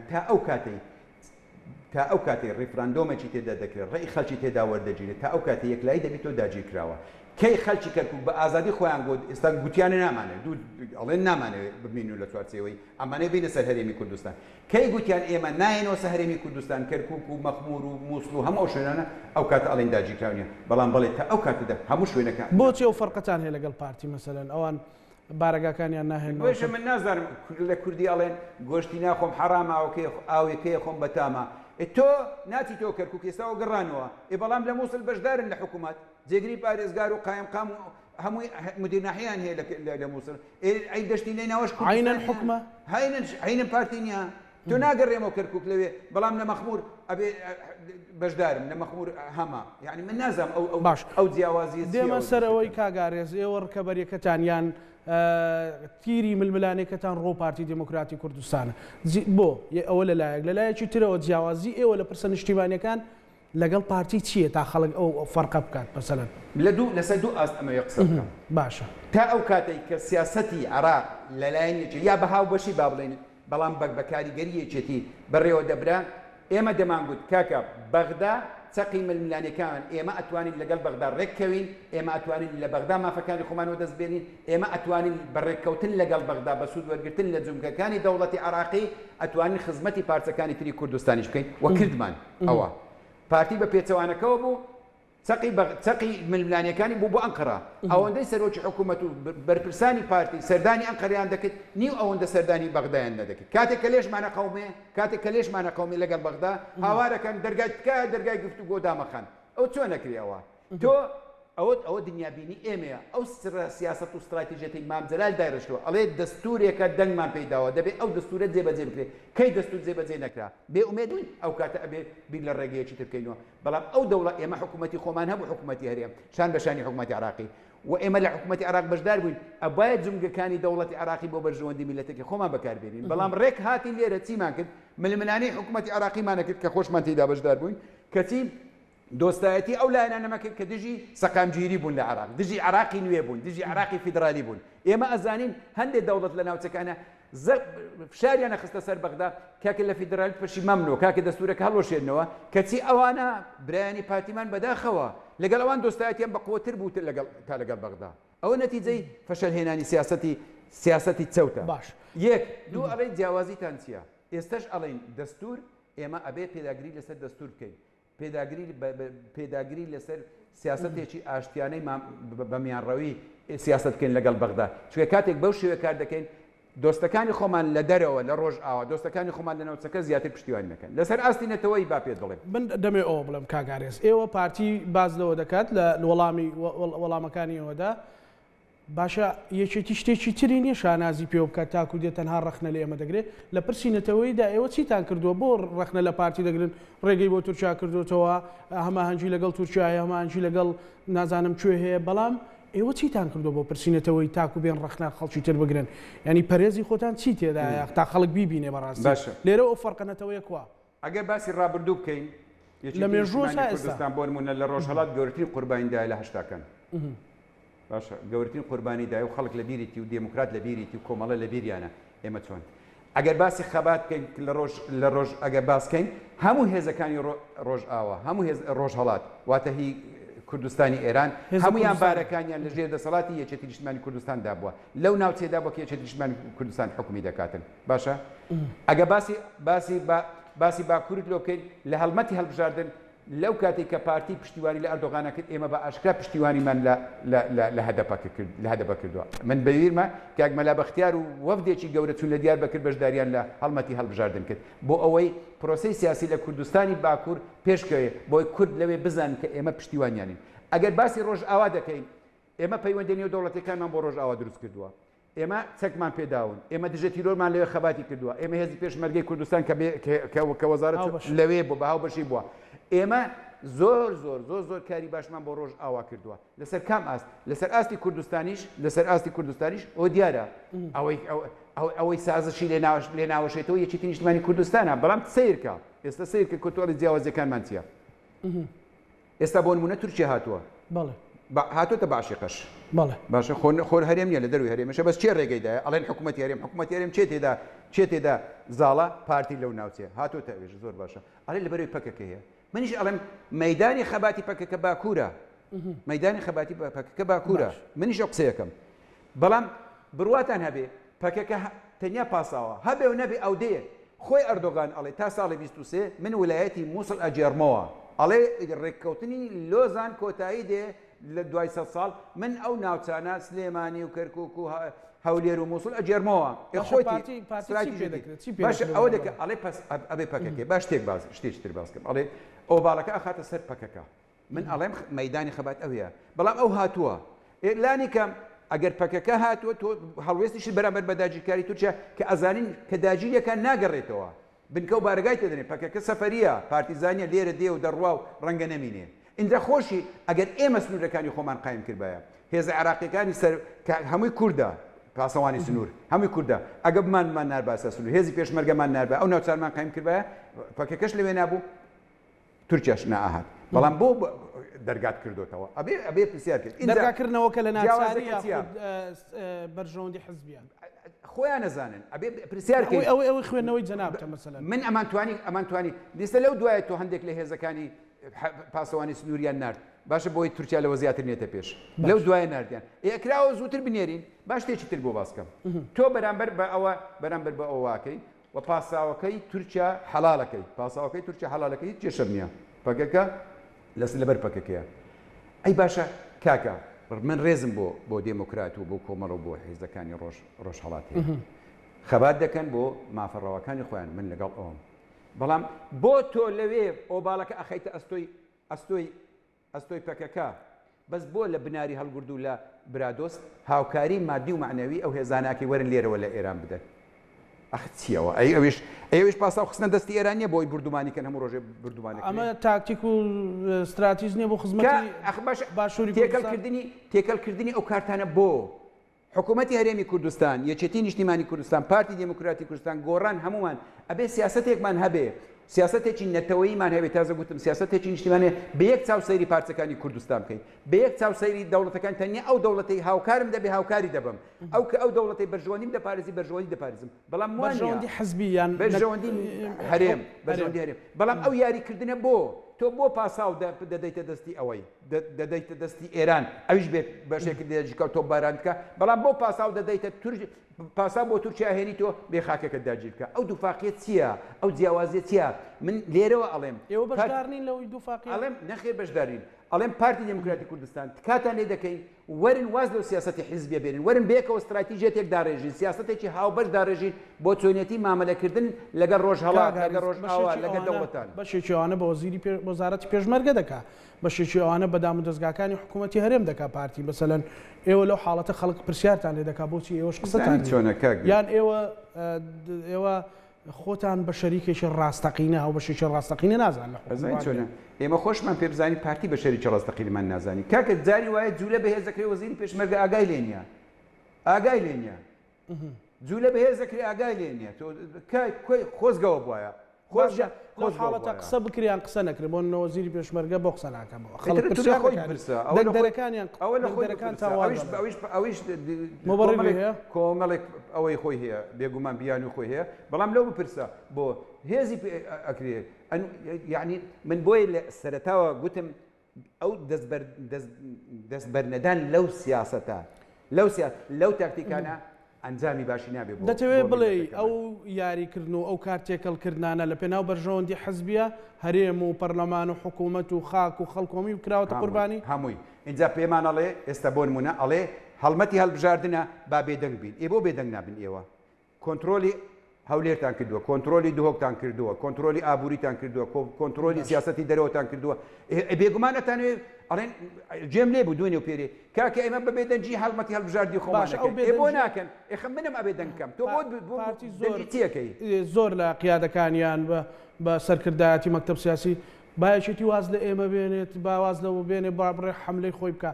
تا ئەو کاتەی ڕیفراندۆمێکی تێدا دەکرێت ڕێی خەڵکی تێدا وەردەگیرێت تا ئەو کاتێ یەکلایی دەبێت تۆ داگیر کراوە کەی خەڵکی کەرکووک بە ئازادی خۆیان گوت ئێستا گوتیانە نامانێت ئەڵێن نامانەوێت ببین و لە چوارچێوەی ئەمانەی بینە سەر هەرێمی کوردستان کەی گوتیان ئێمە نایەنەوە سەر هەرێمی کوردستان کەرکووک و مەخمور و مووسڵ و هەموو شوێنانە ئەو کاتە ئەڵێن داگیر کراونیە بەڵام بڵێ تا ئەو کاتەدا هەموو شوێنەکە بۆچی ئەو فەرقەتان هەیە لەگەڵ پارتی مەسەلەن ئەوان بارەگاکانیان ناهێنەوە من نازانم لە کوردی ئەڵێن گۆشتی ناخۆم حەرامە ئاوێکەیە خۆم بەتامە تۆ ناتی تۆ کەرکووک ئێستاوە گەڕانەوە بەڵام لە مووسڵ بەشدارن لە حکوومەت جێگری پارێزگار و قایمقام و هەمووی مدیرناحیان هەیە لە مووسڵ ئەی دەشتی لێناوەش عینەن حکومە عینەن پارتی نییە تۆ ناگەڕێمەوە کەرکووک لەوێ بەڵام لە مەخمور ئەبێ بەشدارم لە مەخمور هەما یعنی من نازانم باش ئەو جیاوازی دێمە سەرەوەی کاگارێز ئێوە ڕکەبەریەکەتان یان تیری ململانێکەکەتان ڕۆ پارتی دموکراتی کوردستانە بۆ ئەوە لەلایەک لەلایەکی ترەوە جیاوازی ئێوە لە پرسە نیشتیمانیەکان لەگەڵ پارتی چییە تا خەڵک ئەو فەرقە بکات بەسەرەن لەسەر دوو ئاست ئەمە قسە بکەم باشە تا ئەو کاتێک کە سیاسەتی عراق لەلایەنێکی یا بەهاو بەشی با بڵێن بەڵام بە کاریگەریەکێتی بەڕێوە دەبرا ئێمە دەمانگوت کاکە بەغدا چەقی ململانەکان ئێمە ئەتوانین لەگەڵ بەغدا ڕێککەوین ئێمە ئەتوانین لە بەغدا مافەکانی خۆمانەوە دەست بێنین ئێمە ئەتوانین بەڕێککەوتن لەگەڵ بەغدا بە سوود وەرگرتن لە جومکەکانی دەوڵەتی عراقی ئەتوانین خزمەتی پارچەکانی تری کوردستانیش بکەین وەکردمان ئەوە پارتی بە پێچەوانەکەەوە بوو چەقی ململانیەکانی بوو بۆ ئەنقەرا ئەوەندەی سەرۆکی حکوومەت و بەرپرسانی پارتی سەردانی ئەنقەریان دەکرد نیو ئەوەندە سەردانی بەغدایان نەدەکرد کاتێک کە لێشمانە قەومێ کاتێک کە لێشمانە قەومی لەگەڵ بەغدا هاوارەکەن دەرگای تکایە دەرگای گفتوگۆ دامەخەن ئەو چۆن نەکرێەوە تۆ ئەوە دنیابینی ئێمەیە ئەو سیاست و استراتیژەتی مام جەلال دایڕشتەوە ئەڵێ دەستورێکە دەنگمان پێداوە دەبێت ئەو دەستورە جێبەجێ بکرێت کەی دەستور جێبەجێ نەکرا بێئومێدوین ئەو کاتە ئەبێ بیر لە ڕێگەیەکی تر بکەینەوە بەڵام ئەو دەوڵەت ئێمە حکوومەتی خۆمان هەبوو حکوومەتی هەرێم شان بەشانی حکوومەتی عراقی و ئێمە لە حکوومەتی عراق بەشدار بووین ئەبایە جومگەکانی دەوڵەتی عراقی بۆ بەرژەوەندی میلەتێکی خۆمان بەکاربێنین بەڵام ڕێک هاتی لێرە چیمان کرد ململانەی حکوومەتی عراقیمانە کرد کە خۆشمان تێدا بەشدار بووین کەچی دۆستایەتی ئەو لایەنانەمە کرد کە دژی سەقامگیری بوون لە عراق دژی عراقی نوێ بوون دژی عراقی فیدرالی بوون ئێمە ئەزانین هەندێک دەوڵەت لە ناوچەکانە فشاریانە خستە سەر بەغدا کاکە لە فیدرالی پەشی مەمنۆ کاکە دەستورەکە هەڵۆشێنەوە کەچی ئەوانە برایانی پارتیمان بەداخەوە لەگەڵ ئەوان دۆستایەتیان بەقوتر بوو تا لەگەڵ بەغدا ئەوە نەتیجەی فەشەلهێنانی سیاسەتی چەوتە باش یەک دوو ئەڵێ جیاوازیتان چییە ئێستش ئەڵێن دەستور ئێمە ئەبێ پێداگری لەسەر دەستور بکەین پێداگری لەسەر سیاستێکی ئاشتیانەی بەمیانڕەوی سیاست بکەین لەگەڵ بەغدا چونکە کاتێک بەو شێوە کار دەکەین دۆستەکانی خۆمان لە دەرەوە لە ڕۆژ ئاوا دۆستەکانی خۆمان لە ناوچەکە زیاتر پشتیوانی نەکەن لەسەر ئاستی نەتەوەی با پێ دەڵێم من دەمێ ئەوە بڵم کاگارێز ئێوە پارتی باز لەوە دەکات لە وەڵامەکانی ئەوەدا باشە یەکێتی شتێکی تری نییە شانازی پێ بکات تاکو دێت تەنها ڕەخنە لە ئێمە دەگرێت لە پرسی نەتەوەیدا ئێوە چیتان کردووە بۆ ڕەخنە لە پارتی دەگرن ڕێگەی بۆ تورکیا کردوتەوە هەماهەنگی لەگەڵ تورکیای هەماهەنگی لەگەڵ نازانم کوێ هەیە بەڵام ئێوە چیتان کردووە بۆ پرسیینەتەوەی تاکو بێن ڕەخنە خەڵکی تر بگرن ینی پەرێزی خۆتان چی تێدایە تا خەڵک بیبینێ بەڕاستی لێرە ئەو فەرقەنەتەوەی کووە ئەگەر باسی ڕابردوو بکەین لە مێژوو کوردستان بۆ نمونە لە ڕۆژهەڵات گەورەترین قوربانیدایە لە هەشتاکان باشە گەورەترین قوربانیدایە و خەڵک لە بیریتی و دموکرات لە بیریتی و کۆمەڵە لە بیریانە ئێمە چۆن ئەگەر باسی خەبات بکەین لە ڕۆژ ئەگەر باسکەین هەموو هێزەکانی ڕۆژ ئاوە هەموو ڕۆژهەڵات واتە هی کوردستانی ئێران هەمویان بارەکانیان لە ژێر دەسەڵاتی یەکێتی نیشتیمانی کوردستاندا بووە لەو ناوچێدا بۆ کە یەکێتی نیشتیمانی کوردستان حکومی دەکاتن باشە ئەگە باسی باکوورت لۆ بکەین لە هەڵمەتی هەڵبژاردن لەو کاتێک کە پارتی پشتیوانی لە ئەردۆغانە کرد ئێمە بە ئاشکرا پشتیوانیمان لە هەدەپە کردووە من بەویرمە کاک مەلا بەختیار و وەفدێکی گەورە چوون لە دیار بەکرد بەشداریان لە هەڵمەتی هەڵبژاردن کرد بۆ ئەوەی پرۆسەی سیاسی لە کوردستانی باکوور پێشکەوێ بۆی کورد لەوێ بزانن کە ئێمە پشتیوانیانین ئەگەر باسی ڕۆژ ئاوا دەکەین ئێمە پەیوەندی نێو دەوڵەتەکانمان بۆ ڕۆژ ئاوا دروست کردووە ئێمە چەکمان پێداون ئێمە دژەتیرۆرمان لەوێ خەباتی کردووە ئێمە هێزی پێشمەرگەی کوردستان کە وەزارەت لەوێ بۆ بەهاو بەشی بووە ئێمە زۆر کاری باشمان بۆ ڕۆژ ئاوا کردووە لەسەر کام ئاست لەسەر ئاستی کوردستانیش ئەو دیارە ئەوەی سازشی لێ ناوەشێتەوە یەکێتی نیشتیمانی کوردستانە بەڵام سیرکە ئێستا سیرکە کۆتۆڵی جیاوازەکانمان چییە ئێستا بۆ نمونە تورکیا هاتووە هاتوۆتە باشقەش باشە خۆر هەرێم نیە لە دەروی هەرێمەشە بەس چێ ڕێگەیدایە ئەڵێن حکوومەتی هەرێم چێ تێدا زاڵە پارتی لەو ناوچێ هاتوۆتە ئەوێژ زۆر باشە ئەڵێ لەبەروی پەکەکە هەیە منیش ئەڵێم مەدانی خەباتی پەکەکە باکوورە مەدانی خەباتی پەکەکە باکوورە منیش ئەو قسەیەکەم بەڵام بڕواتان هەبێ پەکەکە تەنیا پاساوە هەبێ و نەبێ ئەو دێ خۆی ئەردۆغان ئەڵێ تا ساڵی 23 من ویلایەتی مووسڵ ئەجێڕمەوە ئەڵێ ڕێککەوتنی لۆزان کۆتایی دێ لە دوای 100 ساڵ من ئەو ناوچانە سلێمانی و کەرکووک و هەولێر و مووسڵ ئەجێڕمەوە باش ئەوە دەکە ئەڵێ پس ئەبێ پەکەکە باش شتێک تر باس بکەم ئەڵێ ئۆباڵەکە ئەخاتە سەر پەکەکە من ئەڵێم مەدانی خەبات ئەوەیە بەڵام ئەو هاتووە لانی کەم ئەگەر پەکەکە هاتووە تۆ هەڵوێستیش بەرامبەر بە داگیرکاری تورکیا کە ئەزانین کە داگیریەکان ناگەڕێتەوە بنکە و بارگای تێدەنێ پەکەکە سەفەریە پارتیزانیە لێرە دێ و دەڕوا و ڕەنگە نەمینێ ئینجا خۆشی ئەگەر ئێمە سنوورەکانی خۆمان قایم کردبایە هێزە عراقیەکانی سەر هەمووی کووردە پاسەوانی سنوور هەمووی کووردە ئەگە بمان نارباسە سنوور هێزی پێشمەرگەمان ناربە ئەو ناوچارمان قایم کردبایە پەکەکەش لەوێ نابوو تورکیاش ناهات بەڵام بۆ دەرگات کردوتەوە ئەبێ پرسیار کرد دەرگاکردنەوەکە لە ناچاری بەرژەوەندی حزبیان خۆیان نەزانن ئەبێ پرسیار ئەوەی خوێندنەوەی جەنابتە مەسەلەن من ئەمانتوانی دیستە لەو دوایە تۆ هەندێک لە هێزەکانی پاسەوانی سنووریان نرد باشە بۆی تورکیا لەوە زیاتر نێتە پێش لەو دوایە نردیان ئێکراوە زووتر بنێرین باش شتێکی تر بۆ باسکەم تۆ بەرامبەر بە ئەوە بەرامبەر بە ئەوواکەی و پاساوەکەی تورکیا حەڵالەکەی پاساوەکەی تورکیا حەڵالەکەی هیچ کێشە نییە پەکەکە لەبەر پەکەکەیە ئەی باشە کاکە من ڕێزم بۆ دێموکرات و بۆ کۆمەڵ و بۆ حیزەکانی ڕۆژهەڵات خەبات دەکەن بۆ مافەڕەوەکانی خۆیان من لەگەڵ ئەوم بەڵام بۆ تۆ لەوێ ئۆباڵەکە ئەخەیتە ئەستۆی پەکەکە بەس بۆ لە بناری هەڵگرد و لە برادۆست هاوکاری مادی و معنەوی ئەو هێزاناکی وەرن لێرەوە لە ئێران بدەن ئەخ چیەوە ئەویش پاسا خستنە دەستی ئێرانیە بۆی بردومانیکەن هەموو ڕۆژێ بردومانی ئەمە تاکتیک و استراتیژ نییە بۆ خزمەتی باشووری تێکەڵکردنی ئەو کارتانە بۆ حکوومەتی هەرێمی کوردستان یەکێتی نیشتیمانی کوردستان پارتی دموکراتی کوردستان گۆڕان هەمومان ئەبێ سیاسەتێکمان هەبێ سیاسەتێکی نەتەوەییمان هەبێت تازە گوتم سیاسەتێکی نیشتیمانێ بە یەک چاوسەیری پارچەکانی کوردستان بکەین بە یەک چاوسەیری دەوڵەتەکان تەنیا ئەو دەوڵەتەی هاوکارم دەبێ هاوکاری دەبم ئەو کە ئەو دەوڵەتی بەرژەوەندیم دەپارێزی بەرژەوەندی دەپارێزم بەڵام بەرژەوەندی حزبیان بەرژەوەندی هەرێم بەرژەوەندی هەرێم بەڵام ئەو یاریکردنە بۆ تۆ بۆ پاساو دەدەیتە دەستی ئەوەی دەدەیتە دەستی ئێران ئەویش بێت بەشێکی دێژیکە تۆ باران بکە بەڵام بۆ پاساو دەدەیتە پاسا بۆ تورکیا هێنی تۆ بێ خاکەکە داگیر بکە ئەو دووفاقیەت چییە ئەو جیاوازیە چییە من لێرەوە ئەڵێم ئێوە بەشدارنین لەوەی دووفاقی ئەڵێم نەخێر بەشدارین ئەڵێم پارتی دموکراتی کوردستان کاتان لێ دەکەین وەرن واز لەو سیاسەتی حیزبیە بێنن وەرن بێکەوە استراتیژیەتێک داڕێژین سیاسەتێکی هاوبەش داڕێژین بۆ چۆنیەتی مامەلەکردن لەگەڵ ڕۆژهەڵات لەگەڵ ڕۆژئاوا لەگەڵ دەوڵەتان بەشێکی ئەوانە بە وەزارەتی پێشمەرگە دەکات بەشێکی ئەوانە بەدام و دەستگاکانی حکوومەتی هەرێم دەکات پارتی بەسەلەن ئێوە لەو حاڵەتە خەڵک پرسیارتان لێ دەکات بۆچی ئێوەش قسەتان چۆنەکە یان ئێوە خۆتان بە شەریکێکی ڕاستەقینە ئەو بەشێکی ڕاستەقینە نازان چۆنە ئێمە خۆشمان پێ بزانین پارتی بە شەریکی ڕاستەقینمان نازانی کاکە جاری وایە جوولە بەهێزەکەی وەزیری پێشمەرگە ئاگای لێ نییە ئاگای لێ نییە جوولە بەهێزەکەی ئاگای لێ نییە تۆ خۆزگەوە بواە حاڵەتە قسە بکریان قسە نەکرد بۆ نەوەزیری پێشمەرگە بۆ قسە ناکەمەوە دەرەکانیان ئەویش کۆمەڵێک ئەوەی خۆی هەیە بێگومان بیان و خۆی هەیە بەڵام لەو بپرسە بۆ هێزی ئەکرێ یعنی من بۆی لە سەرەتاوە گوتم ئەو دەستبەرنەدان لەو سیاسەتە لەو تاکتیکانە ئەنجامی باشی نابێت دەتەوێت بڵێ ئەو یاریکردن و ئەو کارتێکەڵکردانە لە پێناو بەرژەوەندی حزبیە هەرێم و پەرلەمان و حکوومەت و خاک و خەڵکۆمی و کراوەتە قوربانی هەمووی اینجا پێمان ئەڵێ ئێستا بۆ نمونە ئەڵێ هەڵمەتی هەڵبژاردنە با بێدەنگ بین بۆ بێدەنگ نابن ئێوە کۆنتترۆلی هەولێرتان کردووە کۆنتترۆلی دهۆکتان کردووە کۆنتترۆلی ئابووریتان کردووە کۆنتترۆلی سیاسەتی دەرەوەتان کردووە بێگومانەتانێ ئەڵێن جێم لێ بوو دوێنێ و پێرێ کاکە ئێمە بەبێ دەنجی هەڵمەتی هەڵبژاردی خۆماشەکەی بۆ ناکەن ئێخە منم ئەبێ دەنگکەم تۆ تیەکەی زۆر لە قیادەکانیان بە سەرکردایەتی مەکتەب سیاسی باەکی واز لە ئێمە بێنێت باواز لەوە بێنێ بابڕێ حملەی خۆی بکە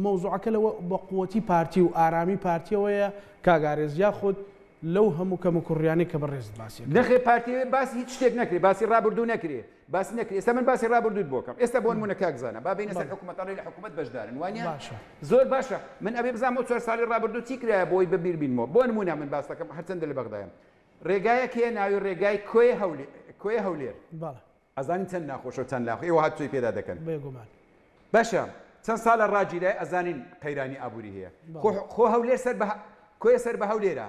مەوزوعەکە لەوە بە قووەتی پارتی و ئارامی پارتیەوەیە کاگارێز یاخود لەو هەموو کەم و کوڕیانی کە بەڕێز باسی نەخێ پارتی باسی هیچ شتێک نەکرێ باسی ڕابردوو نەکرێ باسی نەکرێ ئێستا من باسی ڕابردووت بۆکەم ئێستا بۆ نمونە کاکزانە با بینە سەر حکوومەتەڵی لە حکوومەت بەشدارن وانە زۆر باشە من ئەبێ بزانم 4 ساڵی ڕابردوو چی کرایە بۆی بەبیر بینمەوە بۆ نمونە من باس دەکەم هەرچەندە لە بەغدایم ڕێگایەک هەیە ناوی ڕێگای کوێ هەولێر ئەزانی چەند ناخۆشە و چەند لاخ ئێوە هاتووی پێدا دەکەن بێگومان باشە چەند ساڵە ڕاجیرای ئەزانین قەیرانی ئابووری هەیە خۆ هەولێر کوێ سەر بە هەولێرە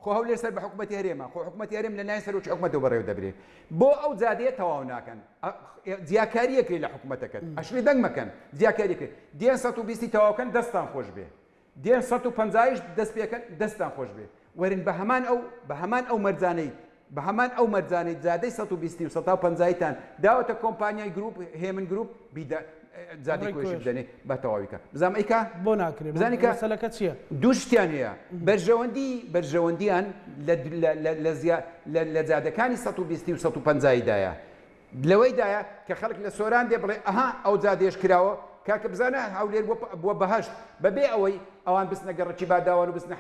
خۆ هەولێر سەر بە حکوومەتی هەرێمە خۆ حکوومەتی هەرێم لە نای سەرۆکی حکوومەتەوە بەڕێوە دەبرێت بۆ ئەو جادەیە تەواو ناکەن جیاکاریەکەی لە حکوومەتەکەن ئەشری دەنگ مەکەن جیاکاریەکەی دێن 120 تەواوکەن دەستان خۆش بێ دێن 150 دەست پێکەن دەستان خۆش بێ وەرن بە هەمان ئەو مەرجانەی بە هەمان ئەو مەرجانەی جادەی 120 و 150تان داوەتە کۆمپانیای گروپ هێمن گروپ زادی کۆشی بدەنێ بە تەواویکە بزانام ئەیکا بۆ ناکرێت بزانانی کە مەسەلەکە چییە دوو شتیان هەیە بەرژەوەندیان لە جادەکانی 120 و 150دایە لەوەیدایە کە خەڵک لە سۆران دێ بڵێ ئەها ئەو جادێش کراوە کاکە بزانە هەولێر بووە بەهەشت بەبێ ئەوەی ئەوان بستنە گەڕەکی باداوان و بستنە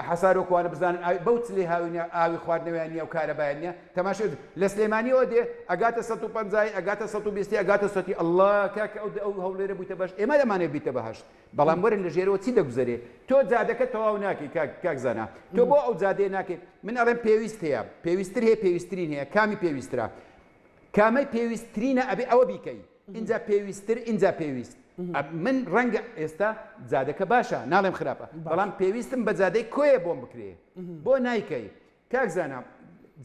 حەسارۆکوانە بزانن بەوت لێ هاوینە ئاوی خواردنەوەیان نیە و کارەبایان نییە تەماشا لە سلێمانیەوە دێ ئەگاتە 150 ئەگاتە 120 ئەگاتە 100 الله کاکە ئەو هەولێرە بوویتە بەش ئێمە دەمانێت بیتە بەهەشت بەڵام وەرن لە ژێرەوە چی دەگوزارێ تۆ جادەکە تەواو ناکەی کاک زانا تۆ بۆ ئەو جادەیە ناکەی من ئەڵێم پێویست هەیە پێویستتر هەیە پێویستترین هەیە کامی پێویسترا کامەی پێویستترینە ئەبێ ئەوە بیکەی اینجا پێویستتر اینجا پێویست من ڕەنگە ئێستا جادەکە باشە ناڵێم خراپە بەڵام پێویستم بە جادەی کۆیە بۆم بکرێ بۆ نایکەی کاک زانە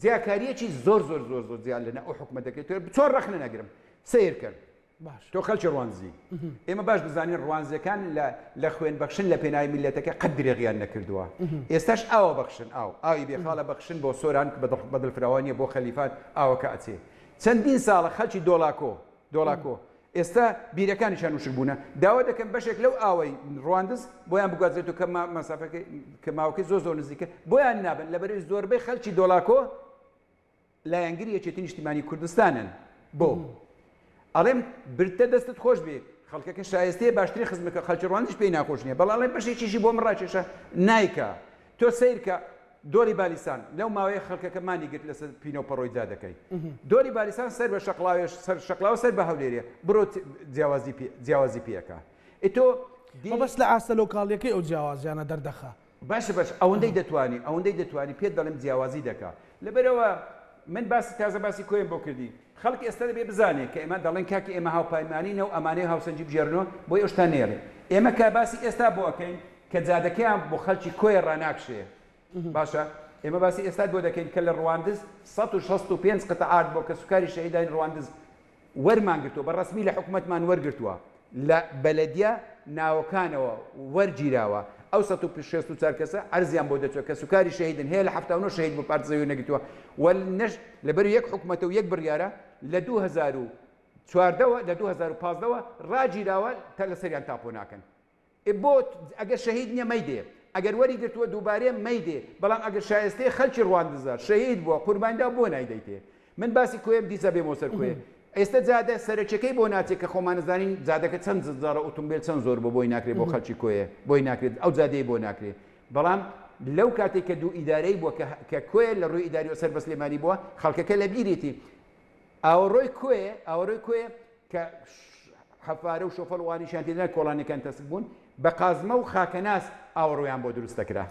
جیاکاریەکی زۆر زۆر زۆر زۆر زیاد لەنە ئەو حکومەتەکەی چۆن ڕەخنە نەگرم سیر کرد تۆ خەڵکی ڕوانزی ئێمە باش بزانین ڕوانزیەکان لە خوێن بەخشن لە پێناوی میلەتەکە قەت درێغیان نەکردووە ئێستاش ئاوە بەخشن ئاوی بێخاڵە بەخشن بۆ سۆران بەدڵفراوانیە بۆ خەلیفات ئاوەکە ئەچێ چەندین ساڵە خەڵکی دۆڵاکۆ ئێستا بیرەکانیشان وشک بوونە داوا دەکەم بەشێک لەو ئاوەی ڕواندز بۆیان بگوازێتەوە کە مەسافەکە کە ماوەکەی زۆر نزیکە بۆیان نابن لەبەرەوەی زۆربەی خەڵکی دۆڵاکۆ لایەنگری یەکێتی نیشتیمانی کوردستانن بۆ ئەڵێم برتە دەستت خۆش بێ خەڵکەکە شایستەیە باشتری خزمەکە خەڵکی ڕوانزیش پێی ناخۆش نییە بەڵام ئەڵێم بەشێکیشی بۆ من ڕاکێشە نایکە تۆ سیرکە دۆری بالیسان لەو ماوەیە خەڵکەکە مانی گرت لەسەر پینۆپەڕۆی جادەکەی دۆری بالیسان سەر بە شەقلاوە سەر بە هەولێریە بڕۆ جیاوازی پێەکە تۆ بەس لە ئاستە لۆکاڵیەکەی ئەو جیاوازیانە دەردەخە باشە باش ئەوەندەی دەتوانی پێت دەڵێم جیاوازی دەکا لەبەرەوە من تازە باسی کۆیم بۆ کردی خەڵک ئێستا دەبێ بزانێت کە ئێمە دەڵێن کاکی ئێمە هاوپایمانینە و ئەمانەی هاوسەنجی بژێرنەوە بۆی ئەوشتا نێڵێ ئێمە کا باسی ئێستا بۆ ئەەکەین کە جادەکەیان بۆ خەڵکی کۆی ڕناکشێ باشە ئێمە باسی ئێستا بۆ دەکەین کە لە ڕواندز 165 قەتەعات بۆ کە سوکاری شەهیدانی ڕواندز وەرمانگرتووە بە ڕسمی لە حکوومەتمان وەرگرتووە لە بەلەدیە ناوەکانەوە وەرگیراوە ئەو 164 کەسە ئەرزیان بۆ دەچوە کە سوکاری شەهیدن هەیە لە 79 شەهید بۆ پارتزەوی نەگرتووە وەنەش لەبەر یەک حکوومەتە و یەک بڕیارە لە 2014ەوە لە 2015ەوە ڕاگیراوە تا لە سەریان تاپۆ ناکەن بۆ ئەگەر شەهید نییە مەیدێ ئەگەر وەری گرتووە دووبارێ مەیدێ بەڵام ئەگەر شایستەیە خەڵکی ڕواندزار شەهید بووە قوربانیدا بۆ نایدەیتێ من باسی کۆیم دیسە بێ مۆسەر کوێ ئێستا جادە سەرچەکەی بۆ ناچێت کە خۆمان نزانین جادەکە چەند زارە ئۆتۆمبیل چەند زۆر بۆ بۆی ناکرێت بۆ خەڵکی کۆیە بۆی ناکرێت ئەو جادەیە بۆ ناکرێت بەڵام لەو کاتێک کە دوو ئیدارەی بووە کە کۆیە لە ڕووی ئیداری و سەر بە سلێمانی بووە خەڵکەکە لە بیرێتی ئاوەڕۆی کۆیە کە حەفارە و شۆفەڵوانیشان تێدان کۆڵانەکان تەسک بوون بە قازمە و خاکەناس ئاوەڕۆیان بۆ دروستەکرا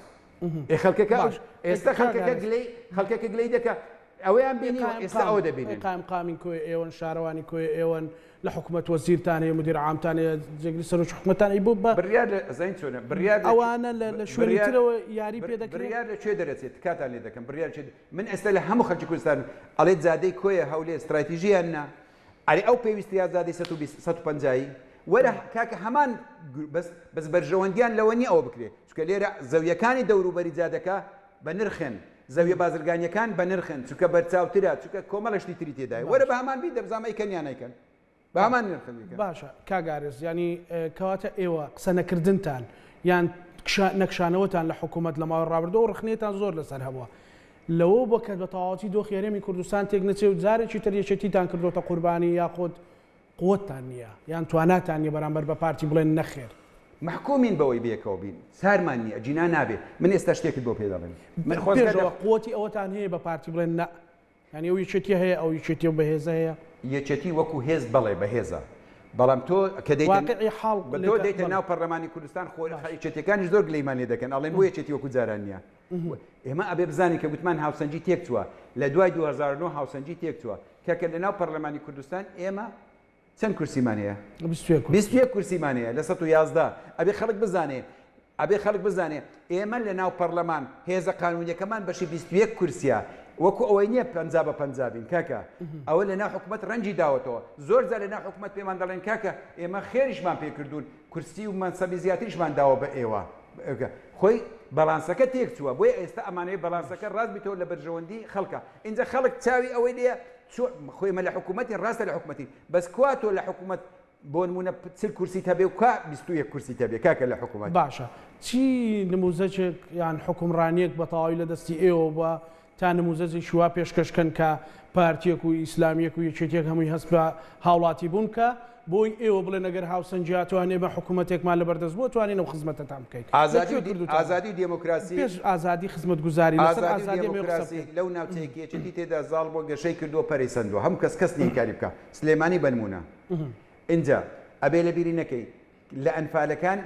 خەڵکەکە ئێستا خەڵکەکە گلەی دەکە ئەوەیان بینیوە ئێستا ئەوە دەبینن قامین کۆی ئێوەن شارەوانی کۆی ئێوەن لە حکوومەت وەزیرتان هەیە مدیر عامتانەیە جێگری سەرۆک حکوومەتانی بوو بە بڕیار زین چۆنە بڕیار ئەوانە لە شوێنی ترەوە یاری پێ دەکرێت بڕیار لەکوێ دەرەچێت کاتان لێ دەکەم بڕیار من ئێستا لە هەموو خەڵکی کوردستان ئەڵێ جادەی کۆیە هەولێر استراتیژیان نا ئەرێ ئەو پێویستی یازادەی 150 وەرە کاکە هەمان بەس بەرژەوەندیان لەوە نیە ئەوە بکرێت چکە لێرە زەویەکانی دەوروبەری جادەکە بە نرخێن زەویە بازرگانیەکان بە نرخن چکە بەرچاوترە چکە کۆمەڵشتی تری تێدای وەرە بە هەمان بی دەبزانمە ئەیکەنیان ئەیکەن بە هەمان نرخن باشە کاگارێز ینی کەواتە ئێوە قسە نەکردنتان یان نەکشانەوەتان لە حکوومەت لە ماوەی ڕابردووە و ڕخنێتان زۆر لەسەر هەبووە لەوە بۆ کە بە تەواوەتی دۆخی هەرێمی کوردستان تێک نەچێ و جارێکی تر یەکێتیتان کردوتە قوربانی یاخۆت قوتتان نییە یان تواناتان نیە بەرامبەر بە پارتی بڵێن نەخێر محکومین بەوەی بێکەوە بین سارمان نییە جینا نابێت من ئێستا شتێکت بۆ پێ دەڵێن من قوتی ئەوەتان هەیە بە پارتی بڵێن نە ینی ئەو یەکێتی هەیە ئەو یەکێتی و بەهێزە هەیە یەکێتی وەکو هێز بەڵێ بەهێزە بەڵام تۆ کە تۆ دەیتە ناو پەرلەمانی کوردستان خۆیچێتەکانی زۆر گلەیمان لێ دەکەن ئەڵێن بۆ یەکێتی وەکو جاران نییە ئێمە ئەبێ بزانین کە گوتمان هاوسەنجی تێک چووە لە دوای 2009 هاوسەنجی تێک چووە کە لە ناو پەرلەمانی کوردستان ئێمە چەند کورسیمان هەیە 21 کورسیمان هەیە لە 111 ئەبێ خەڵک بزانێ ئێمە لە ناو پەرلەمان هێزە قانونیەکەمان بەشی 21 کورسیە وەکو ئەوەی نییە 50 بە 50 بین کاکە ئەوە لە ناو حکوومەت ڕەنجی داوەتەوە زۆر جار لە ناو حکوومەت پێمان دەڵێن کاکە ئێمە خێریشمان پێکردوون کورسی و مەنسەبی زیاتریشمان داوە بە ئێوە خۆی بەڵانسەکە تێک چووە بۆی ئێستا ئەمانەیە بەڵانسەکە ڕاست بیتەوە لە بەرژەوەندی خەڵکە اینجا خەڵک چاوی ئەوەی لێە خۆیمە لە حکوومەتی ڕاستە لە حکوومەتی بەس کواتۆ لە حکوومەت بۆ نمونە 40 کورسی هەبێ و کا 21 کورسی هەبێ کاکە لە حکوومەت باشە چی نموزەچێک یان حکومڕانیەک بە تەواوی لە دەستی ئێوە بە تا نموزەجی شووا پێشکەشکەن کە پارتیەک و ئیسلامیەک و یەکێتێک هەمووی هەست بە هاوڵاتی بوون کە بۆی ئێوە بڵێ نەگەر هاوسەنجاتوانێ بە حکوومەتێکمان لە بەردەست بۆ توانین ئەو خزمەتتان بکەیت ئازادی و دموکراسی پێش ئازادی خزمەت گوزاری لەسەر ئازادی لەو ناوچەیەکێتی تێدا زاڵ بۆ گەشەی کردو پەرەیسەندووە هەموو کەس نیکاری بکە سلێمانی بنمونە اینجا ئەبێ لە بیری نەکەی لە ئەنفالەکان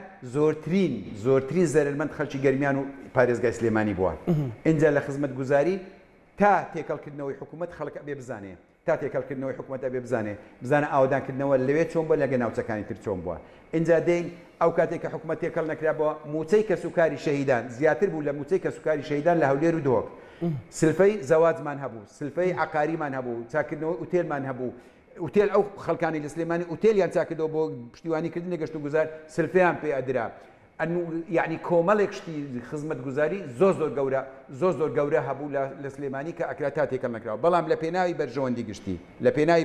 زۆرترین زەرمەند خەڵکی گەرمیان و پارێزگای سلێمانی بووە اینجا لە خزمەت گوزاری تا تێکەڵکردنەوەی حکوومەت خەڵک ئەبێ بزانێ تا تێکەڵکردنەوەی حکوومەت ئەبێ بزانە ئاودانکردنەوە لەوێ چۆن بە لەگە ناوچەکانی تر چۆن بووە اینجا دێین ئەو کاتێک کە حکوومەت تێکەڵ نەکرابەوە موچەی کەسوکاری شەهیدان زیاتر بوو لە موچەی کەسوکاری شەهیدان لە هەولێر و دۆک سلفەی زەواجمان هەبوو سلفەی عقاریمان هەبوو چاکردنەوەی ئوتێلمان هەبوو ئوتێل ئەو خەڵکانی لە سلێمانی ئوتێلیان چاکردەوە بۆ پشتیوانیکردنی گەشت و گوزار سلفیان پێ ئەدرا یعنی کۆمەڵێک شتی خزمەت گوزاری زۆر گەورە هەبوو لە سلێمانی کە ئەکرا تا تێکەڵ نەکراوە بەڵام لە پێناوی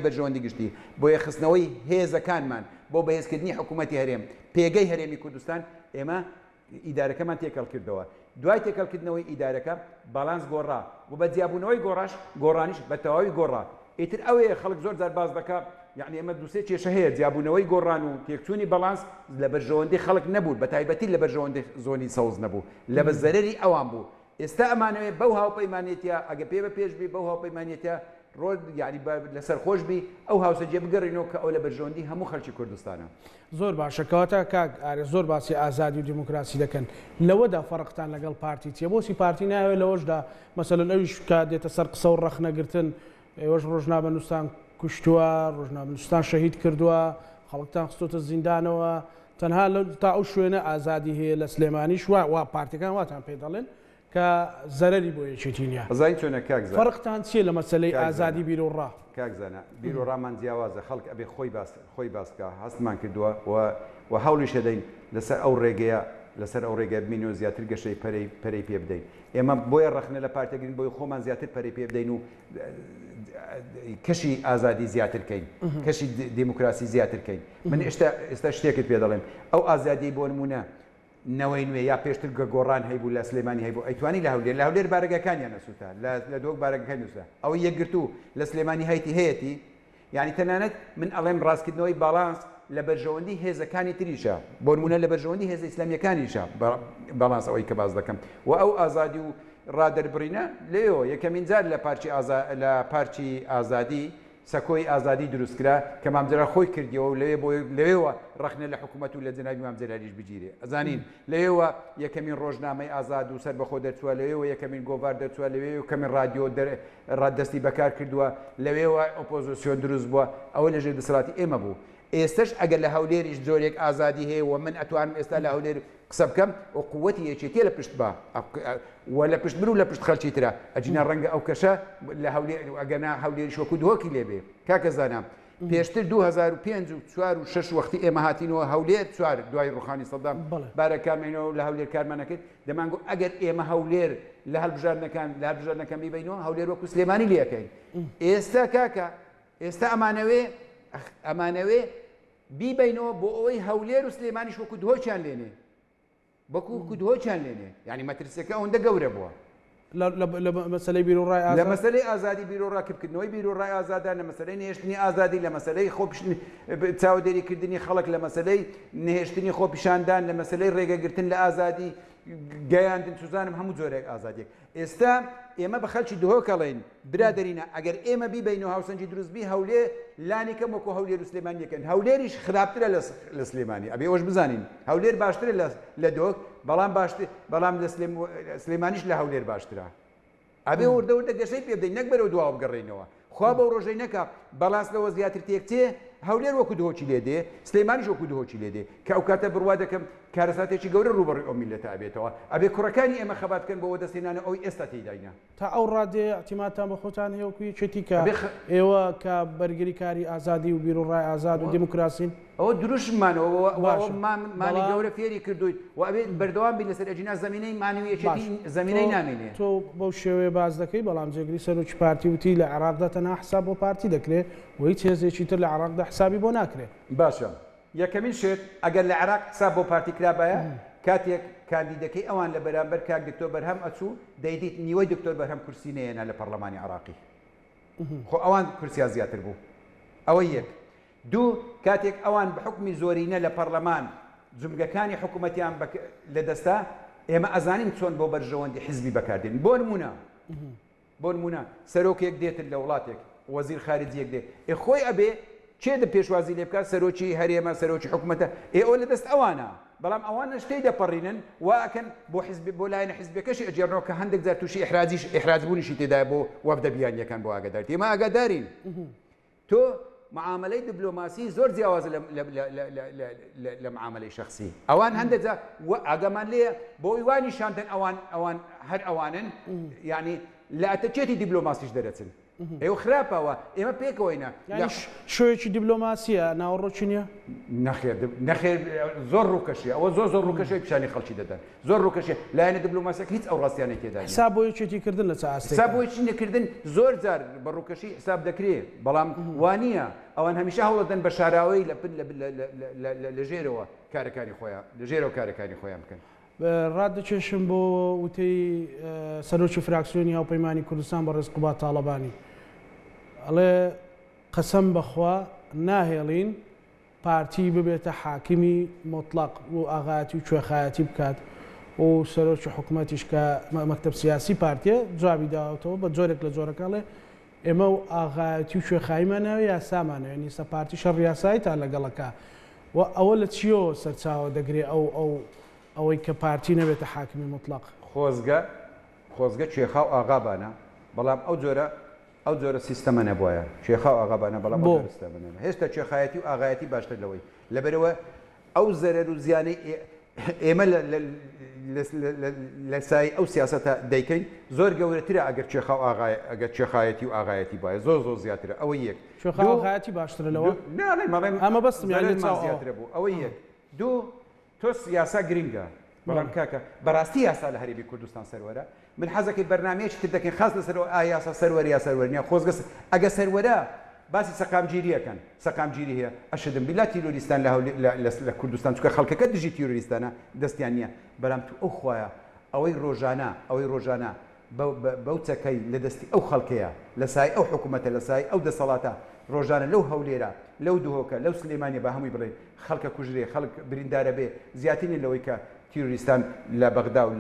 بەرژەوەندی گشتی بۆ یەخستنەوەی هێزەکانمان بۆ بەهێزکردنی حکوومەتی هەرێم پێگەی هەرێمی کوردستان ئێمە ئیدارەکەمان تێکەڵ کردەوە دوای تێکەڵکردنەوەی ئیدارەکە باڵانس گۆڕا و بە جیابوونەوەی گۆڕانیش بە تەواوی گۆڕا ئیتر ئەوەیە خەڵک زۆر جار باز دەکا یعنی ئەمە دووسێ کێشە هەیە جیابوونەوەی گۆڕان و تێکچوونی بەڵانس لە بەرژەوەندی خەڵک نەبوو بە تایبەتی لە بەرژەوەندی زۆنی سەوز نەبوو لە بە زەرەری ئەوان بوو ئێستا ئەمانەوێ بەو هاوپەیمانێتە ئەگە پێ بە پێشبی بەو هاوپەیمانێتە ڕۆ یعنی لەسەر خۆشبی ئەو هاوسەجێ بگەڕینەوە کە ئەو لە بەرژەوەندی هەموو خەڵکی کوردستانە زۆر باشە کەواتە کاک ئارێ زۆر باسی ئازادی و دیموکراسی دەکەن لەوەدا فەرقتان لەگەڵ پارتی چیە بۆچی پارتی ناوێت لەوەشدا مەسەلەن ئەویش کە دێتە سەر قسە و ڕەخنەگرتن ئێوەش ڕۆژنامەنووسان کوشتووە ڕۆژنامەنووسان شەهید کردووە خەڵکتان خستۆتە زیندانەوە تەنها تا ئەو شوێنە ئازادی هەیە لە سلێمانیش وا پارتیەکان واتان پێ دەڵێن کە زەرەری بۆ یەکێتی نییە ئەزای چۆنە کاکزە فەرقتان چییە لە مەسەلەی ئازادی بیرۆڕا کاکزانە بیرۆڕامان جیاوازە خەڵک ئەبێ خۆی باسکە هەستمان کردووە و هەوڵی شەدەین لەسەر ئەو ڕێگەیە لەسەر ئەو ڕێگە بینەوە زیاتر گەشەی پەرەی پێ بدەین ئێمە بۆیە ڕەخنە لە پارتێکردن بۆی خۆمان زیاتر پەرەی پێ بدەین و کەشی ئازادی زیاترکەین کەشی دیموکراسی زیاترکەین من ئێستا شتێکت پێ دەڵێم ئەو ئازادی بۆ نمونە نەوەی نوێ یا پێشتر گۆڕان هەیبوو لە سلێمانی هەیبوو ئەیتوانی لە هەولێر بارگەکانیان نەسووتە لە دۆک بارگەکان نووسە ئەو یەکگرتو لە سلێمانی هەیەتی یعنی تەنانەت من ئەڵێم ڕاستکردنەوەی باڵانس لە بەرژەوەندی هێزەکانی تریشە بۆ نمونە لە بەرژەوەندی هێز ئیسلامیەکانیشە باڵانس ئەوەی کە باز دەکەم و ئەو ئازادی و ڕادەربڕینە لێەوە یەکەمین جار لە پارچی ئازادی سەکۆی ئازادی دروستکرا کە مامزرا خۆی کردیەوە و لەوێەوە ڕەخنە لە حکوومەت و لە جنابی مامزراریش بگیرێ ئەزانین لەوێەوە یەکەمین ڕۆژنامەی ئازاد و سەر بەخۆ دەرچووە لەوێەوە یەکەمین گۆڤار دەرچووە لەوێ و کەمین رادیۆ ڕاددەستی بەکار کردووە لەوێەوە ئۆپۆزیسیۆن دروست بووە ئەوە لە ژێر دەسەڵاتی ئێمە بوو ئێستش ئەگەر لە هەولێریش زۆرێک ئازادی هەیە و من ئەتوانم ئێستا لە هەولێر قسە بکەم و قووەتی یەکێتیە لە پشت بە و لە پشت بر و لە پشت خەڵکی ترە ئەجینا ڕەنگە ئەو کەشە لە هەولێر ئەگەنا هەولێریش وەکو دۆکی لێبێ کاکە زانام پێشتر 2005 و 4 و 6 وەختی ئێمە هاتینەوە هەولێر 4 دوای ڕوخانی سەدام بارەکانمێنەوە لە هەولێر کارمانەکەیت دەمانگو ئەگەر ئێمە هەولێر لە هەڵبژاردنەکان بیبینەوە هەولێر وەکو سلێمانی لێەکەین ئێستا کاکە ئێستا ئەمانەوێ بیبینەوە بۆ ئەوەی هەولێر و سلێمانیش وەکو دهۆچیان لێنێ بەکو دهۆچیان لێنێ ینی مەترسەکە ئەوەندە گەورە بووە لە مەسەلەی بیرۆڕای لە مەسەلەی ئازادی بیرۆڕاکردنەوەی بیرۆڕای ئازادان لە مەسەلەی نهێشتنی ئازادی لە مەسەلەی چاودێریکردنی خەڵک لە مەسەلەی نهێشتنی خۆپیشاندان لە مەسەلەی ڕێگەگرتن لە ئازادی گەیاندن سوزانم هەموو جۆرێک ئازادێک ئێستا ئێمە بە خەڵکی دهۆکەڵین برادەرینە ئەگەر ئێمە بیبینەوە هاوسەنجی دروستبی هەولێر لانێکەم وەکو هەولێر و سلێمانیەکەن هەولێریش خراپترە لە سلێمانی ئەبێ ئەوەش بزانین هەولێر باشترە لە دۆک بەڵام لە سلێمانیش لە هەولێر باشترە ئەبێ وردە گەشەی پێ بدەین نەک بەرەو دواوە بگەڕێینەوە خوا بەو ڕۆژەی نەکە بەڵاس لەوە زیاتر تێکچێ هەولێر وەکو دهۆچی لێدێ سلێمانیش وەکو دهۆچی لێدێ کە ئەو کاتە بڕوا دەکەم کارەساتێکی گەورە ڕوبەڕووی ئەو میلەتە ئەبێتەوە ئەبێ کوڕەکانی ئێمە خەباتکەن بۆەوە دەستێنانە ئەوی ئێستا تێداینە تا ئەو ڕادێ ئەتیماتان بە خۆتان هەیە وەکو یەکێتی کە ئێوە کە بەرگری کاری ئازادی و بیرۆڕای ئازاد و دیموکراسین ئەوە دروشمانەوە مانی گەورە فێری کردویت و ئەبێت بەردەوام بین لەسەر ئەجینا زمینەی مانویەکێتی زمینەی نامێنێ تۆ بەو شێوەیە باز دەکەی بەڵام جێگری سەرۆکی پارتی وتی لە عێراقدا تەنها حساب بۆ پارتی دەکرێت و هیچ هێزێکی تر لە عێراقدا حسابی بۆ ناکرێت باشە یەکەمین شێت ئەگەر لە عێراق حساب بۆ پارتی کرابایە کاتێک کاندیدەکەی ئەوان لە بەرامبەر کاک دکتۆر بەرهەم ئەچوو دەیدیت نیوەی دکتۆر بەرهەم کورسی نەیەنا لە پەرلەمانی عێراقی خۆ ئەوان کورسیا زیاتر بوو ئەوە یەک دوو کاتێک ئەوان بە حکمی زۆرینە لە پەرلەمان جمگەکانی حکوومەتیان لە دەستا ئێمە ئەزانین چۆن بۆ بەرژەوەندی حیزبی بەکاردێن بۆ نمونە سەرۆکێک دێتن لە وڵاتێک وەزیر خارجیەک دێ خۆی ئەبێ چێ دە پێشوازی لێ بکات سەرۆکی هەرێمە سەرۆکی حکوومەتە ئێوە لە دەست ئەوانە بەڵام ئەوانە شتەی دەپەڕینن واکەن بۆ حیزب بۆ لایەنە حیزبەکەشی ئەجێڕنەوە کە هەندێک جار تووشی ئیحراجبوونیشی تێدایە بۆ وەفدە بیانیەکان بۆ ئاگادار ئێمە ئاگادارین تۆ معاملەی دیبلۆماسی زۆر جیاوازە لە معاملەی شخصی ئەوان هەندێک جار ئاگامان لێیە بۆ ئیوانی شاندن ئەوان هەر ئەوانن یعنی لە ئەتەچێتی دیبلۆماسیش دەرەچن ئێوە خراپەوە ئێمە پێکەوەینە شوێکی دیبلۆماسیە ناوەڕۆکی نییە نەخێر زۆر ڕووکەشی ئەوە زۆر ڕووکەشی پیشانی خەڵکی دەدەن زۆر ڕووکەشی لایەنە دیبلۆماسیەکە هیچ ئەو ڕاستیانە تێدا حساب بۆ یەکێتیکردن لە چاستی حساب بۆ یەکێتی نەکردن زۆر جار بە ڕووکەشی حساب دەکرێت بەڵام وانە ئەوان هەمیشە هەوڵدەن بە شاراوەی لە ژێرەوە کارەکانی خۆیان لە ژێرەوە کارەکانی خۆیان بکەن ڕاد دەچێشم بۆ وتەی سەرۆکی فراکسیۆنی هاوپەیمانی کوردستان بە ڕێزقوبات تاڵەبانی ئەڵێ قەسەم بەخوا ناهێڵین پارتی ببێتە حاکمی مطلق و ئاغایەتی و کوێخایەتی بکات و سەرۆکی حکوومەتیش کە مەکتەب سیاسی پارتیە جوابی داوەتەوە بە جۆرێک لە جۆرەکەڵێ ئێمە و ئاغایەتی و کوێخایمانەوە یاسامانەوە ینی سە پارتی شەڕ یاسایی تا لەگەڵەکە و ئەوە لە چیەوە سەرچاوە دەگرێت ئەوەی کە پارتی نەبێتە حاکمی مطلق خۆزگە کوێخاو ئاغابانە بەڵام ئەو جۆرە سیستەمە نەبووە کوێخاو ئاغابانە بەڵام هێشتا کوێخایەتی و ئاغایەتی باشتر لەوەی لەبەرەوە ئەو زەرەر و زیانەی ئێمە لە سای ئەو سیاسەتە دەیکەین زۆر گەورەترە ئەگەر کوێخایەتی و ئاغایەتی بایە زۆر زیاترە ئەوە یەک کوێخاوەتی باشترە لەوە ئەمە بەستم زیاترە بوو ئەوە یەک دوو تۆ یاسا گرنگە بەڵام کاکە بەڕاستی یاسا لە هەرێمی کوردستان سەروەرە من حەزەکەی بەرنامەیەکی تر دەکەین خاص لەسەر یاسا سەروەر یا سەروەر نییە خۆزگە ئەگە سەروەرە باسی سەقامگیریەکەن سەقامگیری هەیە ئەشدم بیلا تیرۆریستان لە کوردستان چکە خەڵکەکە دژی تیرۆریستانە دەستیان نییە بەرام تو ئەو خوایە ئەوەی ڕۆژانە بەو چەکەی لە دەستی ئەو خەڵکەیە لە سای ئەو حکوومەتە لە سای ئەو دەسەڵاتە ڕۆژانە لەو هەولێرە لەو دوهۆکە لەو سلێمانی بە هەمووی بڵێ خەڵکە کوژرێ خەڵک بریندارە بێ زیاترین لەوەی کە تیرۆریستان لە بەغدا و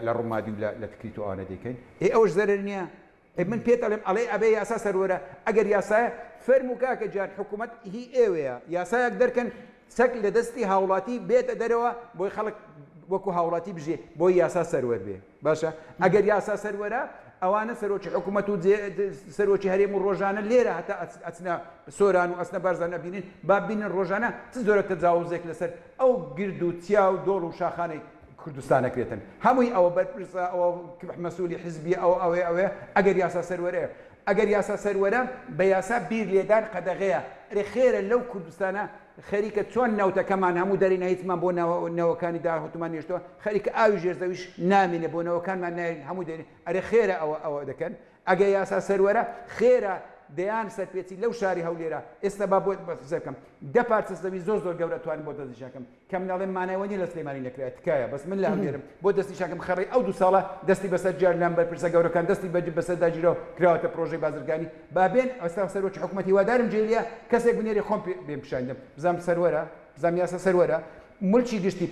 لە ڕوومادی و لە تکریت و ئەوانە دەیکەین ئەوەش زەرەر نییە من پێت ئەڵێم ئەڵێ ئەبێ یاسا سەروەرە ئەگەر یاسایە فەرمو کاکە جار حکوومەت هی ئێوەیە یاسایەک دەرکەن چەک لە دەستی هاوڵاتی بێتە دەرەوە بۆی خەڵک وەکو هاوڵاتی بژێ بۆی یاسا سەروەر بێ باشە ئەگەر یاسا سەروەرە ئەوانە سەرۆکی حکوومەت و سەرۆکی هەرێم و ڕۆژانە لێرە هەتا ئەچنە سۆران و ئەسنە بارزان ئەبینین با بینن ڕۆژانە چ زۆرە تەجاوزێک لەسەر ئەو گرد و چیا و دۆڵ و شاخانەی کوردستانەکرێتن هەمووی ئەوە بەرپرسە ئەوە مەسئولی حیزبی ئەوەیە ئەگەر یاسا سەروەرەیە ئەگەر یاسا سەروەرە بە یاسا بیر لێدان قەدەغەیە خێرە لەو کوردستانە خەریکە چۆن ناوتەکەمان هەموو دەرینە هیچمان بۆ نەوەکانی داهاتومان نێشتەوە خەریکە ئاوی ژێرزەویش نامێنێ بۆ نەوەکانمان نارین هەموو دەرین ئەرێ خێرە ئەوە دەکەن ئەگەر یاسا سەروەرە خێرە دەیان سەرپێچی لەو شاری هەولێرە ئێستا با بۆ بەخزەکەم دە پارچەسەوی زۆر گەورە توانین بۆ دەستنیشاکەم کەم ناڵێم مانایوەنی لە سلێمانی نەکرێت تکایە بەس من لە هەولێرم بۆ دەستنیشاکەم خەڕی ئەو دو ساڵە دەستی بەسەر جار لەم بەرپرسە گەورەکان دەستی بەسەر داگیرەوە کراوەتە پرۆژەی بازرگانی بابێن ئەستا سەرۆکی حکوومەتی وادارم جێلیە کەسێک بنێری خۆم پێم پیشاندم بزانم سەروەرە بزانم یاسا سەروەرە مولکی گشتی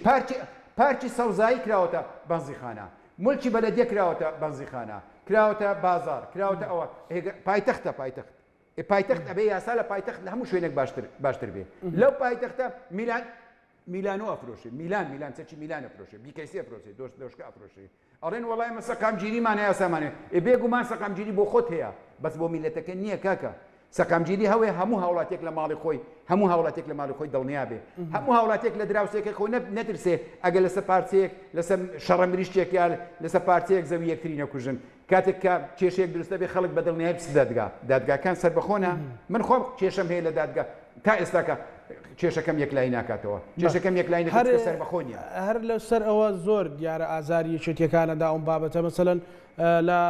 پارکی سەوزایی کراوەتە بەنزیخانە مولکی بەلەدیە کراوەتە بەنزیخانە کراوەتە بازار کراوەتە ئەوە پایتەختە پایتەخت ئەبێ یاسا لە پایتەخت لە هەموو شوێنێک باشتر بێ لەو پایتەختە میلانۆ ئەفرۆشێ میلان چەکی میلانە فرۆشێ بیکەیسی ئەفرۆشێ دۆشکە ئەفرۆشێ ئەڵێن وەڵای مە سەقامگیریمانە یاسامانێ بێگومان سەقامگیری بۆ خۆت هەیە بەس بۆ میلەتەکە نییە کاکە سەقامگیری هەوێ هەموو هاوڵاتێک لە ماڵی خۆی دڵنیا بێ هەموو هاوڵاتێک لە دراوسێکە خۆی نەترسێ ئەگە لەسەر پارچەیەک لەسەر شەڕە مریشتێک یا لەسەر پارچەیەک زەوی یەکتری نەکوژن کاتێک کە کێشەیەک دروستە بێ خەڵک بە دڵنیای پس دادگاکان سەربەخۆنە من خۆم کێشەم هەیە لە دادگا تا ئێستاکە کێشەکەم یەکلای ناکاتەوە کێشەکەم یەکلای سەربەخۆنیە هەر لەسەر ئەوە زۆر دیارە ئازاری یەکێتیەکانەدا ئەوم بابەتە مەسەلەن لە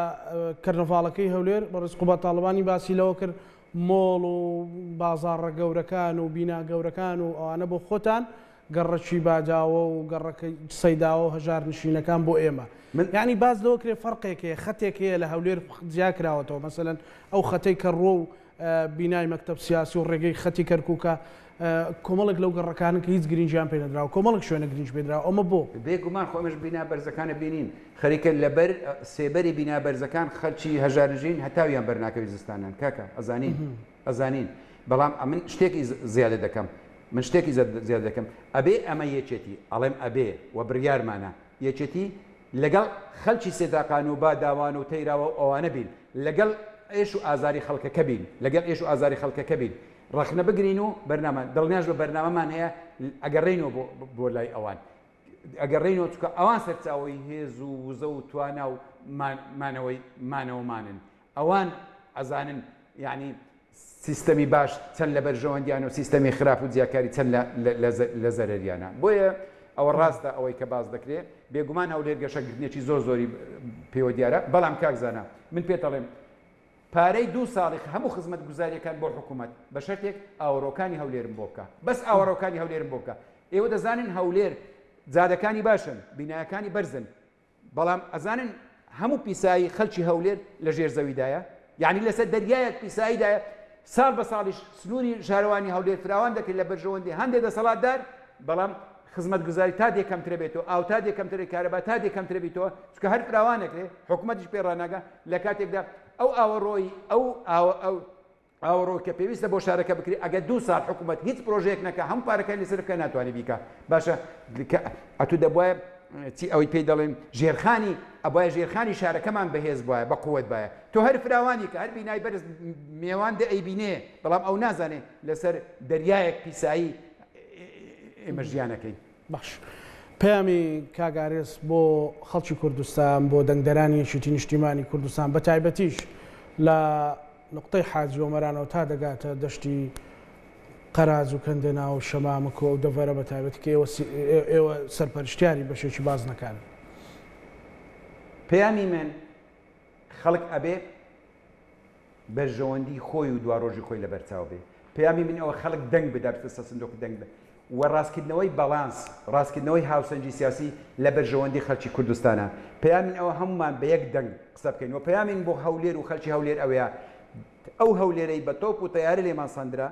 کەرنەڤاڵەکەی هەولێر بە ڕێزقوبات تاڵەبانی باسی لەوە کرد مۆڵ و بازاڕە گەورەکان و بینا گەورەکان و ئەوانە بۆ خۆتان گەڕەکی باجاوە و گەڕەکەی سەیداوە و هەژار نشینەکان بۆ ئێمە یعنی باز لەوە کرێ فەرقێکەیە خەتێک هەیە لە هەولێر جیا کراوەتەوە مەسەلەن ئەو خەتەی کە ڕۆ و بینای مەکتەب سیاسی و ڕێگەی خەتی کەرکووکە کۆمەڵێک لەو گەڕەکانن کە هیچ گرنگیان پێ نەدراوە کۆمەڵێک شوێنە گرنگ پێدراوە ئەمە بۆ بێگومان خۆمەش بینا بەرزەکانە بینین خەریکە لەبەر سێبەری بینا بەرزەکان خەلکی هەژارژین هەتاویان بەرناکەوی زستانان کاکە ئەزانین بەڵام من شتێکی زیادە دەکەم من شتێکی زیاد دەکەم ئەبێ ئەمە یەکێتی ئەڵێم ئەبێ و بڕیارمانە یەکێتی لەگەڵ خەلکی سێداقان و با داوان و تەیراوە ئەوانە بین لەگەڵ ئێش و ئازاری خەڵکەکە بین لەگەڵ ئێش و ئازاری خەڵکەکە بین ڕخنە بگرین و بەرنامە دڵنیاش بە بەرنامەمان هەیە ئەگەڕێنەوە بۆ لای ئەوان ئەگەڕێنەوە چکە ئەوان سەرچاوی هێز و وزە و توانا و مانەوەمانن ئەوان ئەزانن یعنی سیستەمی باش چەند لە بەرژەوەندیان و سیستەمی خراپ و جیاکاری چەند لە زەرەریانە بۆیە ئەوە ڕاستە ئەوەی کە باز دەکرێت بێگومان هەولێر گەشەگرتنێکی زۆری پێوە دیارە بەڵام کاکزانە من پێتەڵێم پارەی 2 ساڵی هەموو خزمەت گوزاریەکان بۆ حکوومەت بە شەرتێک ئاوەڕۆکانی هەولێرم بۆ بکە بەس ئاوەڕۆکانی هەولێرم بۆ بکە ئێوە دەزانن هەولێر جادەکانی باشن بینایەکانی بەرزن بەڵام ئەزانن هەموو پیسایی خەلکی هەولێر لە ژێر زەویدایە یعنی لەسەر دەریایەک پیساییدایە ساڵ بە ساڵیش سنووری شارەوانی هەولێر فراوان دەکرد لە بەرژەوەندی هەندێک دەسەڵاتدار بەڵام خزمەت گوزاری تا دێکەمترە بێتەوە ئاو تا دێکەمترە کارەبا تا دێکەمترە بیتەوە چکە هەر فراوانەکرێ حکوومەتیش پێ ڕاناگە لە کاتێکدا ئەو ئاوەڕۆی ئەو ئاوەڕۆ کە پێویستە بۆ شارەکە بکری ئەگە 2 ساڵ حکوومەت هیچ پرۆژەیەک نەکە هەموو پارەکەی لەسەر بکە ناتوانێت بیکە باشە ئەتو دەبواە چی ئەوەی پێی دەڵێن ژێرخانی ئەبواە ژێرخانی شارەکەمان بەهێز بواە بە قووەت باە تۆ هەر فراوانی کە هەر بینای بەرز میێوان دە ئەیبینێ بەڵام ئەو نازانێ لەسەر دەریایەک پیسایی ئێمە ژیانەکەی باش پەیامی کاگارێز بۆ خەڵکی کوردستان بۆ دەنگدەرانی یەکێتی نیشتیمانی کوردستان بە تایبەتیش لە نقطەی حاجی وەمەرانەوە تا دەگاتە دەشتی قەراز و کەندێنا و شەمامەکۆ و دەڤەرە بە تایبەتی کە ئێوە سەرپەرشتیاری بەشێکی بازنەکان پەیامی من خەڵک ئەبێ بەرژەوەندی خۆی و دوا ڕۆژی خۆی لەبەرچاو بێ پەیامی من ئەوە خەڵک دەنگ بدات سە سندۆک دەنگ بێ و ڕاستکردنەوەی بەڵانس ڕاستکردنەوەی هاوسەنجی سیاسی لە بەرژەوەندی خەڵکی کوردستانە پەیامین ئەوە هەمومان بە یەک دەنگ قسە بکەین و پەیامین بۆ هەولێر و خەڵکی هەولێر ئەوەیە ئەو هەولێرەی بە تۆپ و تەیارە لێمان سەندرا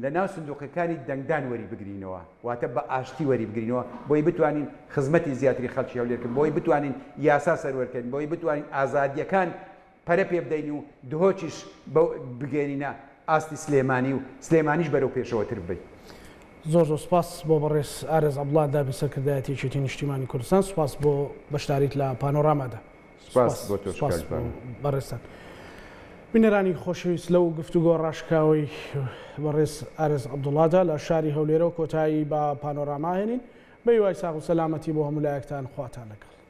لە ناو سندوقەکانی دەنگدان وەری بگرینەوە واتە بە ئاشتی وەری بگرینەوە بۆی بتوانین خزمەتی زیاتری خەڵکی هەولێرکردن بۆی بتوانین یاسا سەروەرکردن بۆی بتوانین ئازادیەکان پەرە پێ بدەین و دهۆچیش بگەێنینە ئاستی سلێمانی و سلێمانیش بەرەو پێشەوەتر بێت زۆر سوپاس بۆ بەڕێز ئارێز عەبدوڵڵا دابی سەرکردایەتی یەکێتی نیشتیمانی کوردستان سوپاس بۆ بەشداریت لە پانۆرامادا سوپاس بۆ تۆ بەڕێستان بینەرانی خۆشەویست لەو گفتوگۆ ڕاشکاوی بەڕێز ئارێز عەبدوڵڵادا لە شاری هەولێرەوە کۆتایی بە پانۆراما هێنین بە هیوای ساغ و سەلامەتی بۆ هەموو لایەکتان خواتان لەگەڵ